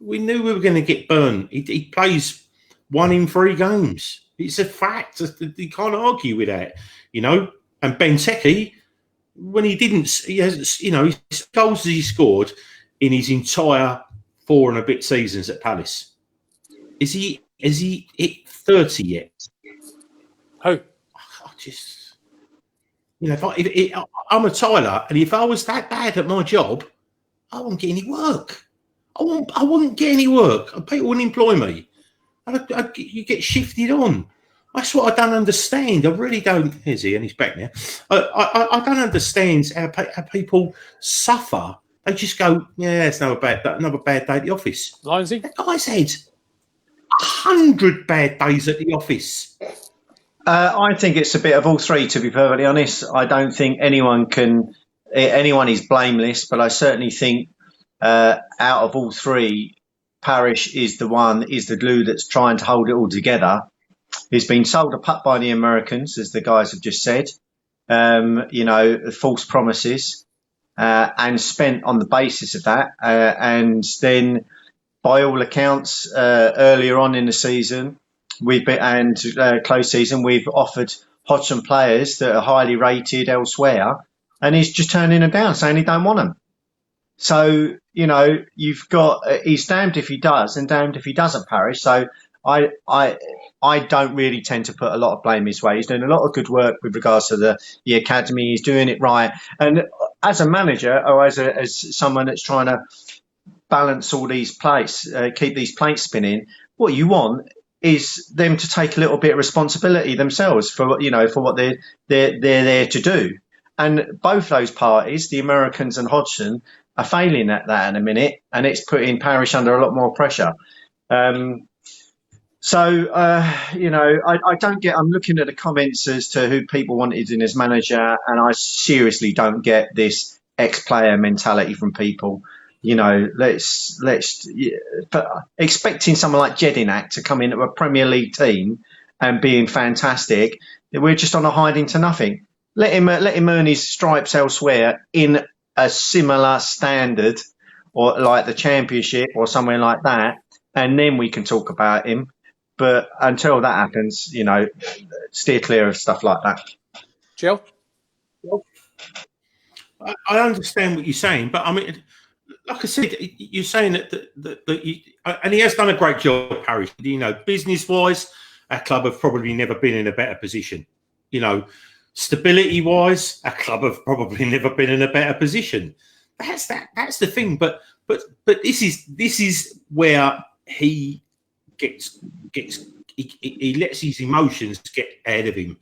we knew we were going to get burned. He plays 1 in 3 games. It's a fact. You can't argue with that, And Benteke, when he hasn't, his goals he scored in his entire 4 and a bit seasons at Palace. Is he hit 30 yet? Who? I just. I'm a Tyler, and if I was that bad at my job, I wouldn't get any work. I wouldn't get any work. People wouldn't employ me. You get shifted on. That's what I don't understand. I really don't. Here's he, and he's back now. I don't understand how people suffer. They just go, yeah, it's another bad day at the office. Linesy? That guy's had 100 bad days at the office. I think it's a bit of all three, to be perfectly honest. I don't think anyone is blameless, but I certainly think out of all three, Parish is the glue that's trying to hold it all together. He's been sold a pup by the Americans, as the guys have just said. False promises, and spent on the basis of that. And then, by all accounts, earlier on in the season, close season, we've offered Hodgson players that are highly rated elsewhere, and he's just turning them down, saying he don't want them. So, you've got, he's damned if he does and damned if he doesn't, Parish. So I don't really tend to put a lot of blame his way. He's doing a lot of good work with regards to the academy. He's doing it right. And as a manager, or as someone that's trying to balance all these plates, keep these plates spinning, what you want is them to take a little bit of responsibility themselves for what they're there to do. And both those parties, the Americans and Hodgson, are failing at that in a minute, and it's putting Parish under a lot more pressure. I don't get. I'm looking at the comments as to who people wanted in as manager, and I seriously don't get this ex-player mentality from people. But expecting someone like Jedinak to come into a Premier League team and being fantastic, we're just on a hiding to nothing. Let him earn his stripes elsewhere in a similar standard, or like the Championship or somewhere like that, and then we can talk about him. But until that happens, steer clear of stuff like that. Jill? I understand what you're saying, but I mean, like I said, you're saying that you, and he has done a great job, Parish. Business-wise, our club have probably never been in a better position. Stability-wise, our club have probably never been in a better position. That's the thing. But this is where he he lets his emotions get ahead of him.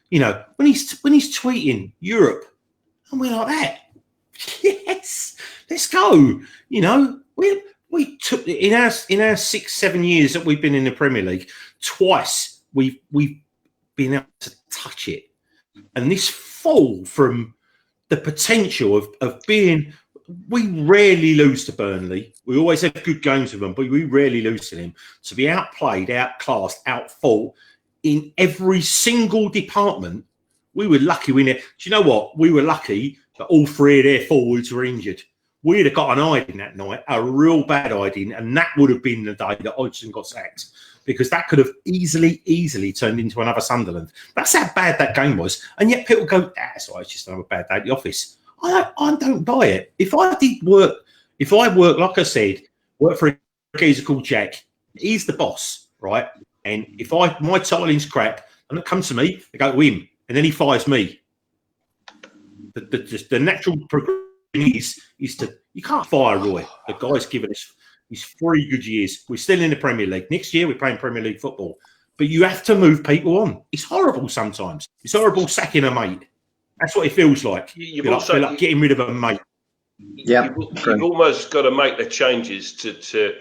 When he's tweeting Europe, and we're like that. Yes, let's go. We took in our 6-7 years that we've been in the Premier League, twice we've been able to touch it. And this fall from the potential of being, we rarely lose to Burnley. We always have good games with them, but we rarely lose to them. To be outplayed, outclassed, outfought in every single department, we were lucky. Do you know what? We were lucky that all three of their forwards were injured. We'd have got an hiding that night, a real bad hiding, and that would have been the day that Hodgson got sacked, because that could have easily turned into another Sunderland. That's how bad that game was. And yet people go, it's just another bad day at the office. I don't buy it. If I work, like I said, work for a geezer called Jack, he's the boss, right? And if my tiling's crap, and it comes to me, they go to him, and then he fires me. The natural progression is to, you can't fire Roy. The guy's given us his 3 good years. We're still in the Premier League. Next year, we're playing Premier League football. But you have to move people on. It's horrible sometimes. It's horrible sacking a mate. That's what it feels like. You've like getting rid of a mate. Yeah, you've almost got to make the changes to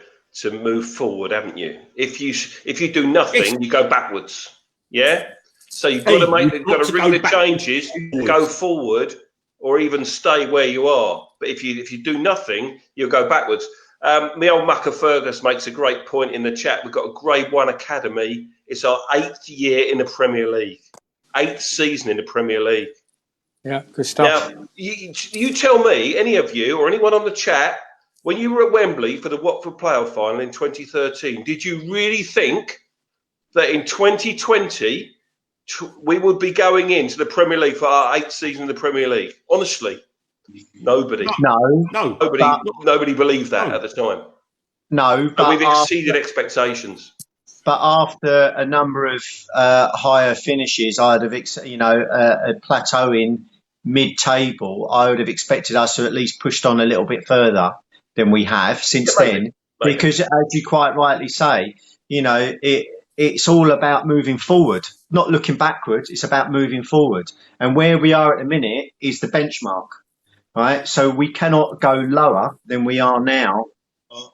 move forward, haven't you? If you do nothing, you go backwards. Yeah. So you've got to bring the changes, go forward, or even stay where you are. But if you do nothing, you'll go backwards. My old Mucker Fergus makes a great point in the chat. We've got a Grade 1 academy. It's our 8th year in the Premier League, 8th season in the Premier League. Yeah, good stuff. Now, you tell me, any of you or anyone on the chat, when you were at Wembley for the Watford playoff final in 2013, did you really think that in 2020 we would be going into the Premier League for our 8th season in the Premier League? Honestly, nobody. Nobody believed that at the time. No, but we've exceeded expectations. But after a number of higher finishes, I'd have, a plateauing mid-table, I would have expected us to at least pushed on a little bit further than we have since then. Because, as you quite rightly say, it's all about moving forward, not looking backwards. It's about moving forward. And where we are at the minute is the benchmark. right? So we cannot go lower than we are now,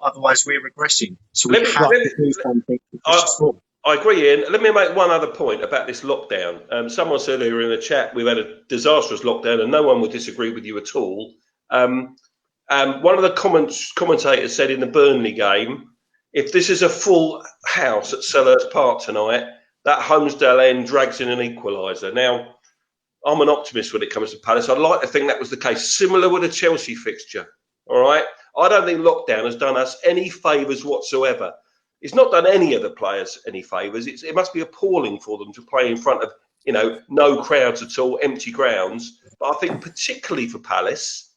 otherwise we're regressing. So we have to do something to push us forward. I agree, Ian. Let me make one other point about this lockdown. Someone said earlier in the chat we've had a disastrous lockdown, and no one would disagree with you at all. One of the commentators said in the Burnley game, if this is a full house at Selhurst Park tonight, that Holmesdale end drags in an equaliser. Now, I'm an optimist when it comes to Palace. I'd like to think that was the case, similar with the Chelsea fixture. All right? I don't think lockdown has done us any favours whatsoever. It's not done any of the players any favours. It must be appalling for them to play in front of, no crowds at all, empty grounds. But I think particularly for Palace,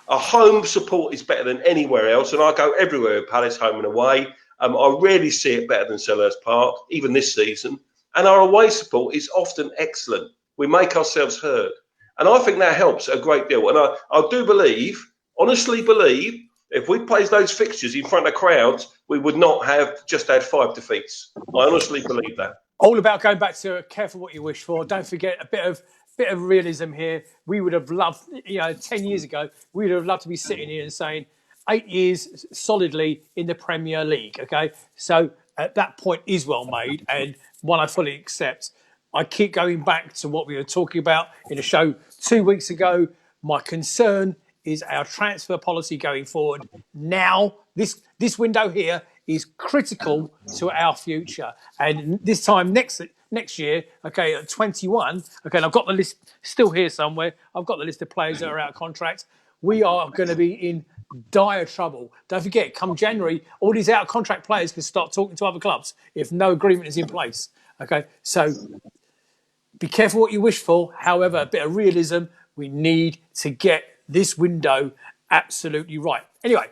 our home support is better than anywhere else. And I go everywhere with Palace, home and away. I rarely see it better than Selhurst Park, even this season. And our away support is often excellent. We make ourselves heard. And I think that helps a great deal. And I do believe, honestly believe, if we played those fixtures in front of crowds, we would not have just had 5 defeats. I honestly believe that. All about going back to careful what you wish for. Don't forget a bit of realism here. We would have loved, 10 years ago, we would have loved to be sitting here and saying 8 years solidly in the Premier League. Okay, so that point is well made, and one I fully accept. I keep going back to what we were talking about in a show 2 weeks ago. My concern is our transfer policy going forward. Now, this window here is critical to our future. And this time next year, okay, at 21, okay, and I've got the list still here somewhere. I've got the list of players that are out of contract. We are going to be in dire trouble. Don't forget, come January, all these out of contract players can start talking to other clubs if no agreement is in place. Okay, so be careful what you wish for. However, a bit of realism, we need to get this window absolutely right. Anyway,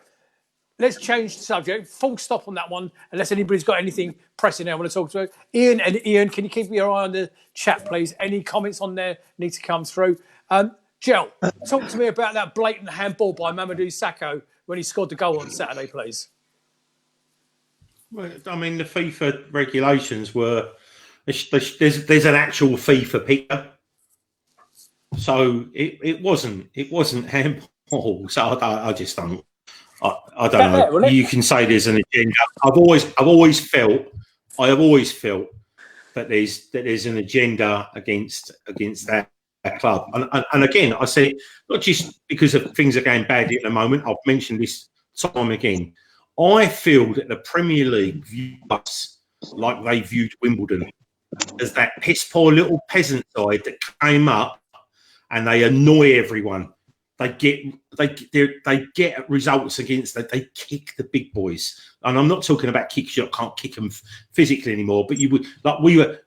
let's change the subject. Full stop on that one, unless anybody's got anything pressing I want to talk to. Ian, can you keep your eye on the chat, please? Any comments on there need to come through. Jel, talk to me about that blatant handball by Mamadou Sakho when he scored the goal on Saturday, please. Well, I mean, the FIFA regulations were... There's an actual FIFA picture. So it wasn't handball. So I just don't. I don't know. You can say there's an agenda. I have always felt that there's an agenda against that club. And again, I say not just because of things are going badly at the moment. I've mentioned this time again. I feel that the Premier League views us like they viewed Wimbledon as that piss poor little peasant side that came up and they annoy everyone. They get results against that. They kick the big boys, and I'm not talking about kicks. You can't kick them physically anymore. But you would, like we were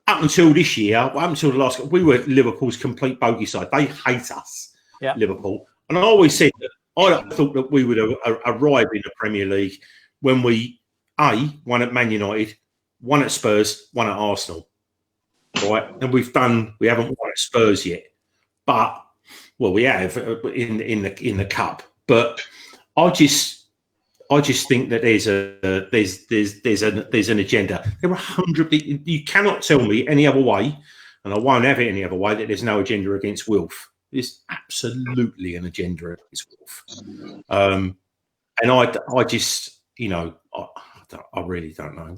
up until this year, up until the last. We were Liverpool's complete bogey side. They hate us, Liverpool. And I always said that I thought that we would arrive in the Premier League when we won at Man United, won at Spurs, won at Arsenal, right? And we haven't won at Spurs yet, but we have in the cup. But I just think that there's an agenda. There are 100. You cannot tell me any other way, and I won't have it any other way, that there's no agenda against Wilf. There's absolutely an agenda against Wilf, and I just I really don't know.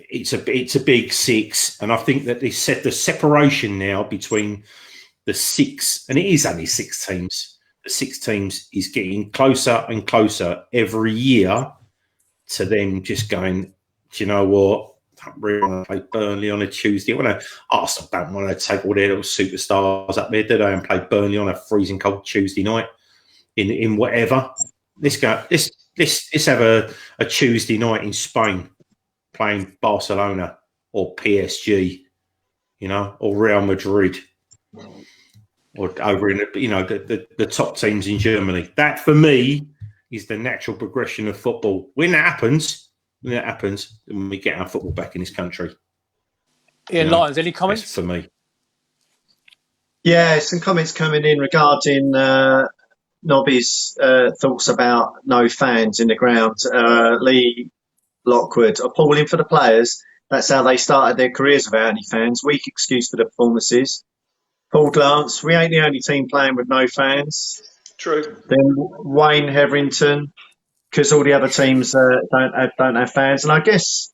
It's a big six, and I think that they set the separation now between the six, and it is only 6 teams. The 6 teams is getting closer and closer every year to them just going, do you know what? I don't really want to play Burnley on a Tuesday. Arsenal don't want to take all their little superstars up there, do they? And play Burnley on a freezing cold Tuesday night in whatever. Let's have a Tuesday night in Spain playing Barcelona or PSG, or Real Madrid, or over in the top teams in Germany. That for me is the natural progression of football. When that happens, when we get our football back in this country. Ian Lyons, any comments for me? Yeah, some comments coming in regarding Nobby's thoughts about no fans in the ground. Lee Lockwood, appalling for the players. That's how they started their careers without any fans. Weak excuse for the performances. Paul Glance, we ain't the only team playing with no fans. True. Then Wayne Hetherington, because all the other teams don't have fans. And I guess,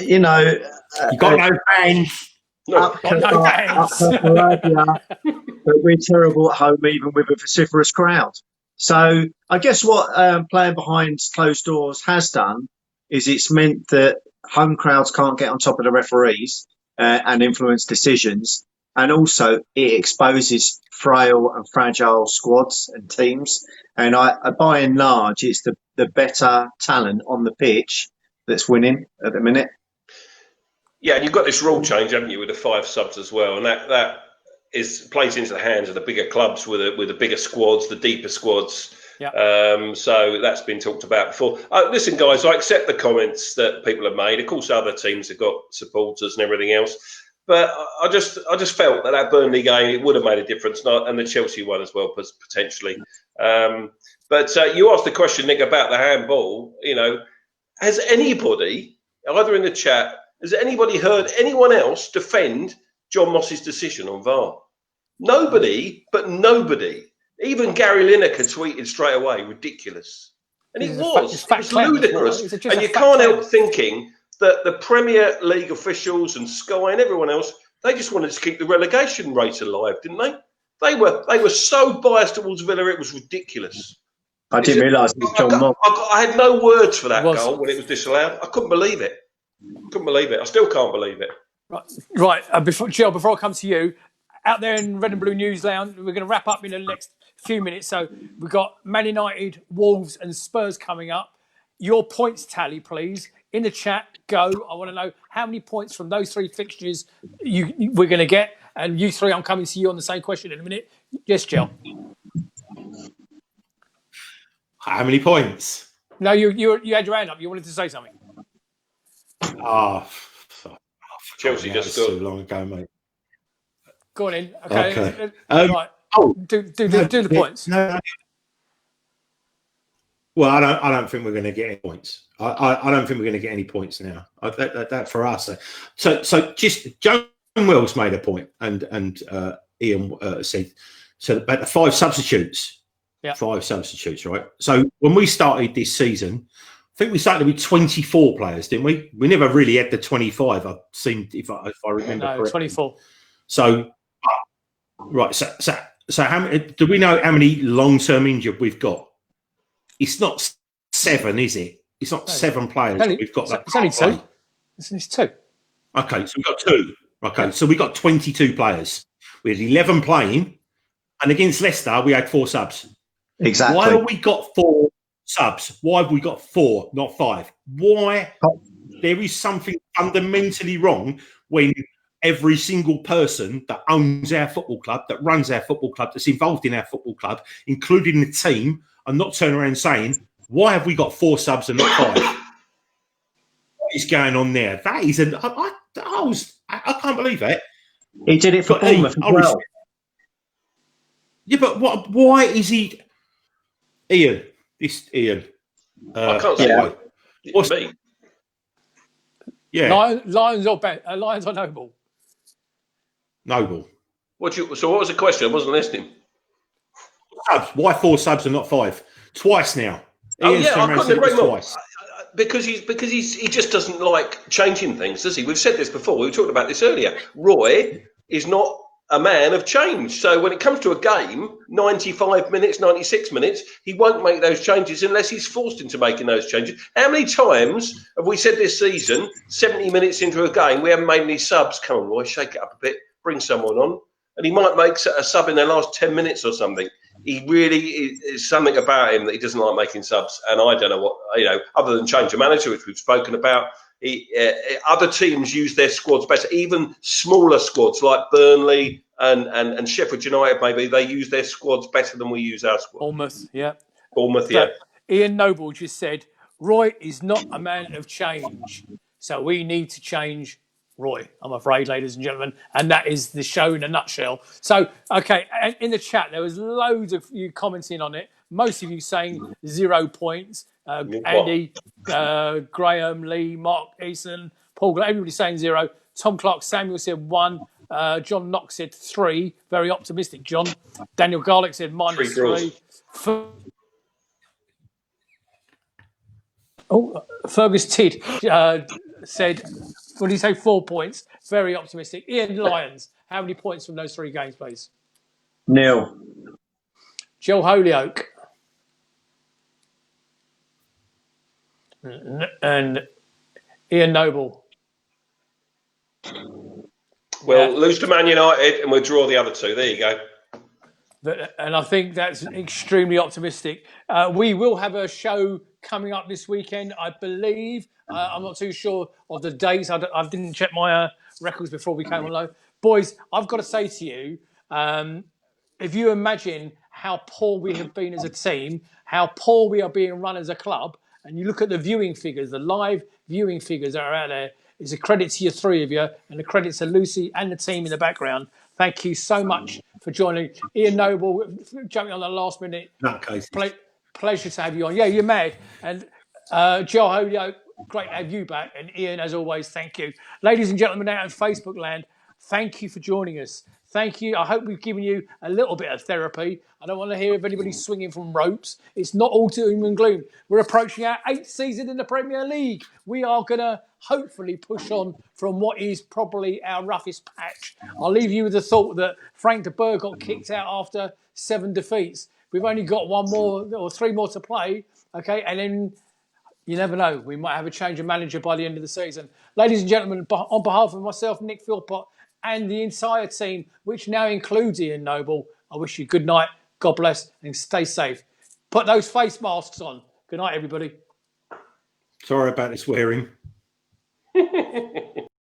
You got no fans. Up Calabria, but we're terrible at home, even with a vociferous crowd. So I guess what playing behind closed doors has done is it's meant that home crowds can't get on top of the referees and influence decisions. And also it exposes frail and fragile squads and teams. And by and large, it's the better talent on the pitch that's winning at the minute. Yeah, and you've got this rule change, haven't you, with the 5 subs as well, and that plays into the hands of the bigger clubs with the bigger squads, the deeper squads. Yeah. So that's been talked about before. Listen, guys, I accept the comments that people have made. Of course, other teams have got supporters and everything else, but I just felt that Burnley game, it would have made a difference, and the Chelsea one as well, potentially. But you asked the question, Nick, about the handball. Has anybody, either in the chat, has anybody heard anyone else defend John Moss's decision on VAR? Nobody, but nobody. Even Gary Lineker tweeted straight away, ridiculous. And it was ludicrous. And you can't help thinking that the Premier League officials and Sky and everyone else, they just wanted to keep the relegation rate alive, didn't they? They were so biased towards Villa, it was ridiculous. I didn't realise it was John Moss. I had no words for that goal when it was disallowed. I couldn't believe it. I still can't believe it. Right. Before I come to you, out there in Red and Blue News Lounge, we're going to wrap up in the next few minutes. So we've got Man United, Wolves and Spurs coming up. Your points tally, please. In the chat, go. I want to know how many points from those 3 fixtures we're going to get. And you 3, I'm coming to you on the same question in a minute. Yes, Jel. How many points? No, you had your hand up. You wanted to say something. Chelsea just so long ago, mate. Go on in. Okay. Right. Do the points. No. Well, I don't think we're going to get any points. I don't think we're going to get any points now. That for us. So just Joan Wells made a point, and Ian said so about the 5 substitutes. Yeah. 5 substitutes, right? So when we started this season, I think we started with 24 players, didn't we? We never really had the 25. If I remember correctly. 24. So, right. So how many, do we know how many long-term injured we've got? It's not 7, is it? It's not 7 players. We've got that. It's only 2. It's 2. Okay, so we've got 2. Okay, so we got 22 players. We had 11 playing, and against Leicester we had 4 subs. Exactly. Why have we got 4 subs? Why have we got 4, not 5? Why? There is something fundamentally wrong when every single person that owns our football club, that runs our football club, that's involved in our football club, including the team, are not turning around saying, why have we got 4 subs and not 5? What is going on there? That is I can't believe it. He did it for Bournemouth as well. Yeah, but why is he... Ian. I can't say what's me. Yeah. Lions or Noble? Noble. So what was the question? I wasn't listening. Subs. Why 4 subs and not 5? Twice now. I couldn't agree more. Because he just doesn't like changing things, does he? We've said this before. We were talking about this earlier. Roy is not a man of change. So when it comes to a game, 95 minutes, 96 minutes, he won't make those changes unless he's forced into making those changes. How many times have we said this season, 70 minutes into a game, we haven't made any subs? Come on, Roy, shake it up a bit, bring someone on. And he might make a sub in the last 10 minutes or something. He really is something about him that he doesn't like making subs. And I don't know what, other than change of manager, which we've spoken about. Other teams use their squads better, even smaller squads like Burnley and Sheffield United, maybe they use their squads better than we use our squad. Bournemouth, yeah. Ian Noble just said, Roy is not a man of change, so we need to change Roy, I'm afraid, ladies and gentlemen, and that is the show in a nutshell. So, okay, in the chat, there was loads of you commenting on it, most of you saying 0 points. Andy, Graham, Lee, Mark, Eason, Paul, everybody saying 0. Tom Clark Samuel said 1. John Knox said 3. Very optimistic, John. Daniel Garlick said -3. Fergus Tidd said, what did he say? 4 points. Very optimistic. Ian Lyons, how many points from those 3 games, please? 0. Joe Holyoke. And Ian Noble. We'll lose to Man United and we'll draw the other 2. There you go. And I think that's extremely optimistic. We will have a show coming up this weekend, I believe. I'm not too sure of the dates. I didn't check my records before we came on low. Boys, I've got to say to you, if you imagine how poor we have been as a team, how poor we are being run as a club, and you look at the viewing figures, the live viewing figures that are out there, it's a credit to you 3 of you, and a credit to Lucy and the team in the background. Thank you so much for joining. Ian Noble, jumping on the last minute. Pleasure to have you on. Yeah, you're mad. And Joe Holyoke, great to have you back. And Ian, as always, thank you. Ladies and gentlemen out in Facebook land, thank you for joining us. Thank you. I hope we've given you a little bit of therapy. I don't want to hear of anybody swinging from ropes. It's not all doom and gloom. We're approaching our 8th season in the Premier League. We are going to hopefully push on from what is probably our roughest patch. I'll leave you with the thought that Frank de Boer got kicked out after 7 defeats. We've only got 1 more or 3 more to play. Okay, and then you never know. We might have a change of manager by the end of the season. Ladies and gentlemen, on behalf of myself, Nick Philpott, and the entire team, which now includes Ian Noble, I wish you good night, God bless, and stay safe. Put those face masks on. Good night, everybody. Sorry about the swearing.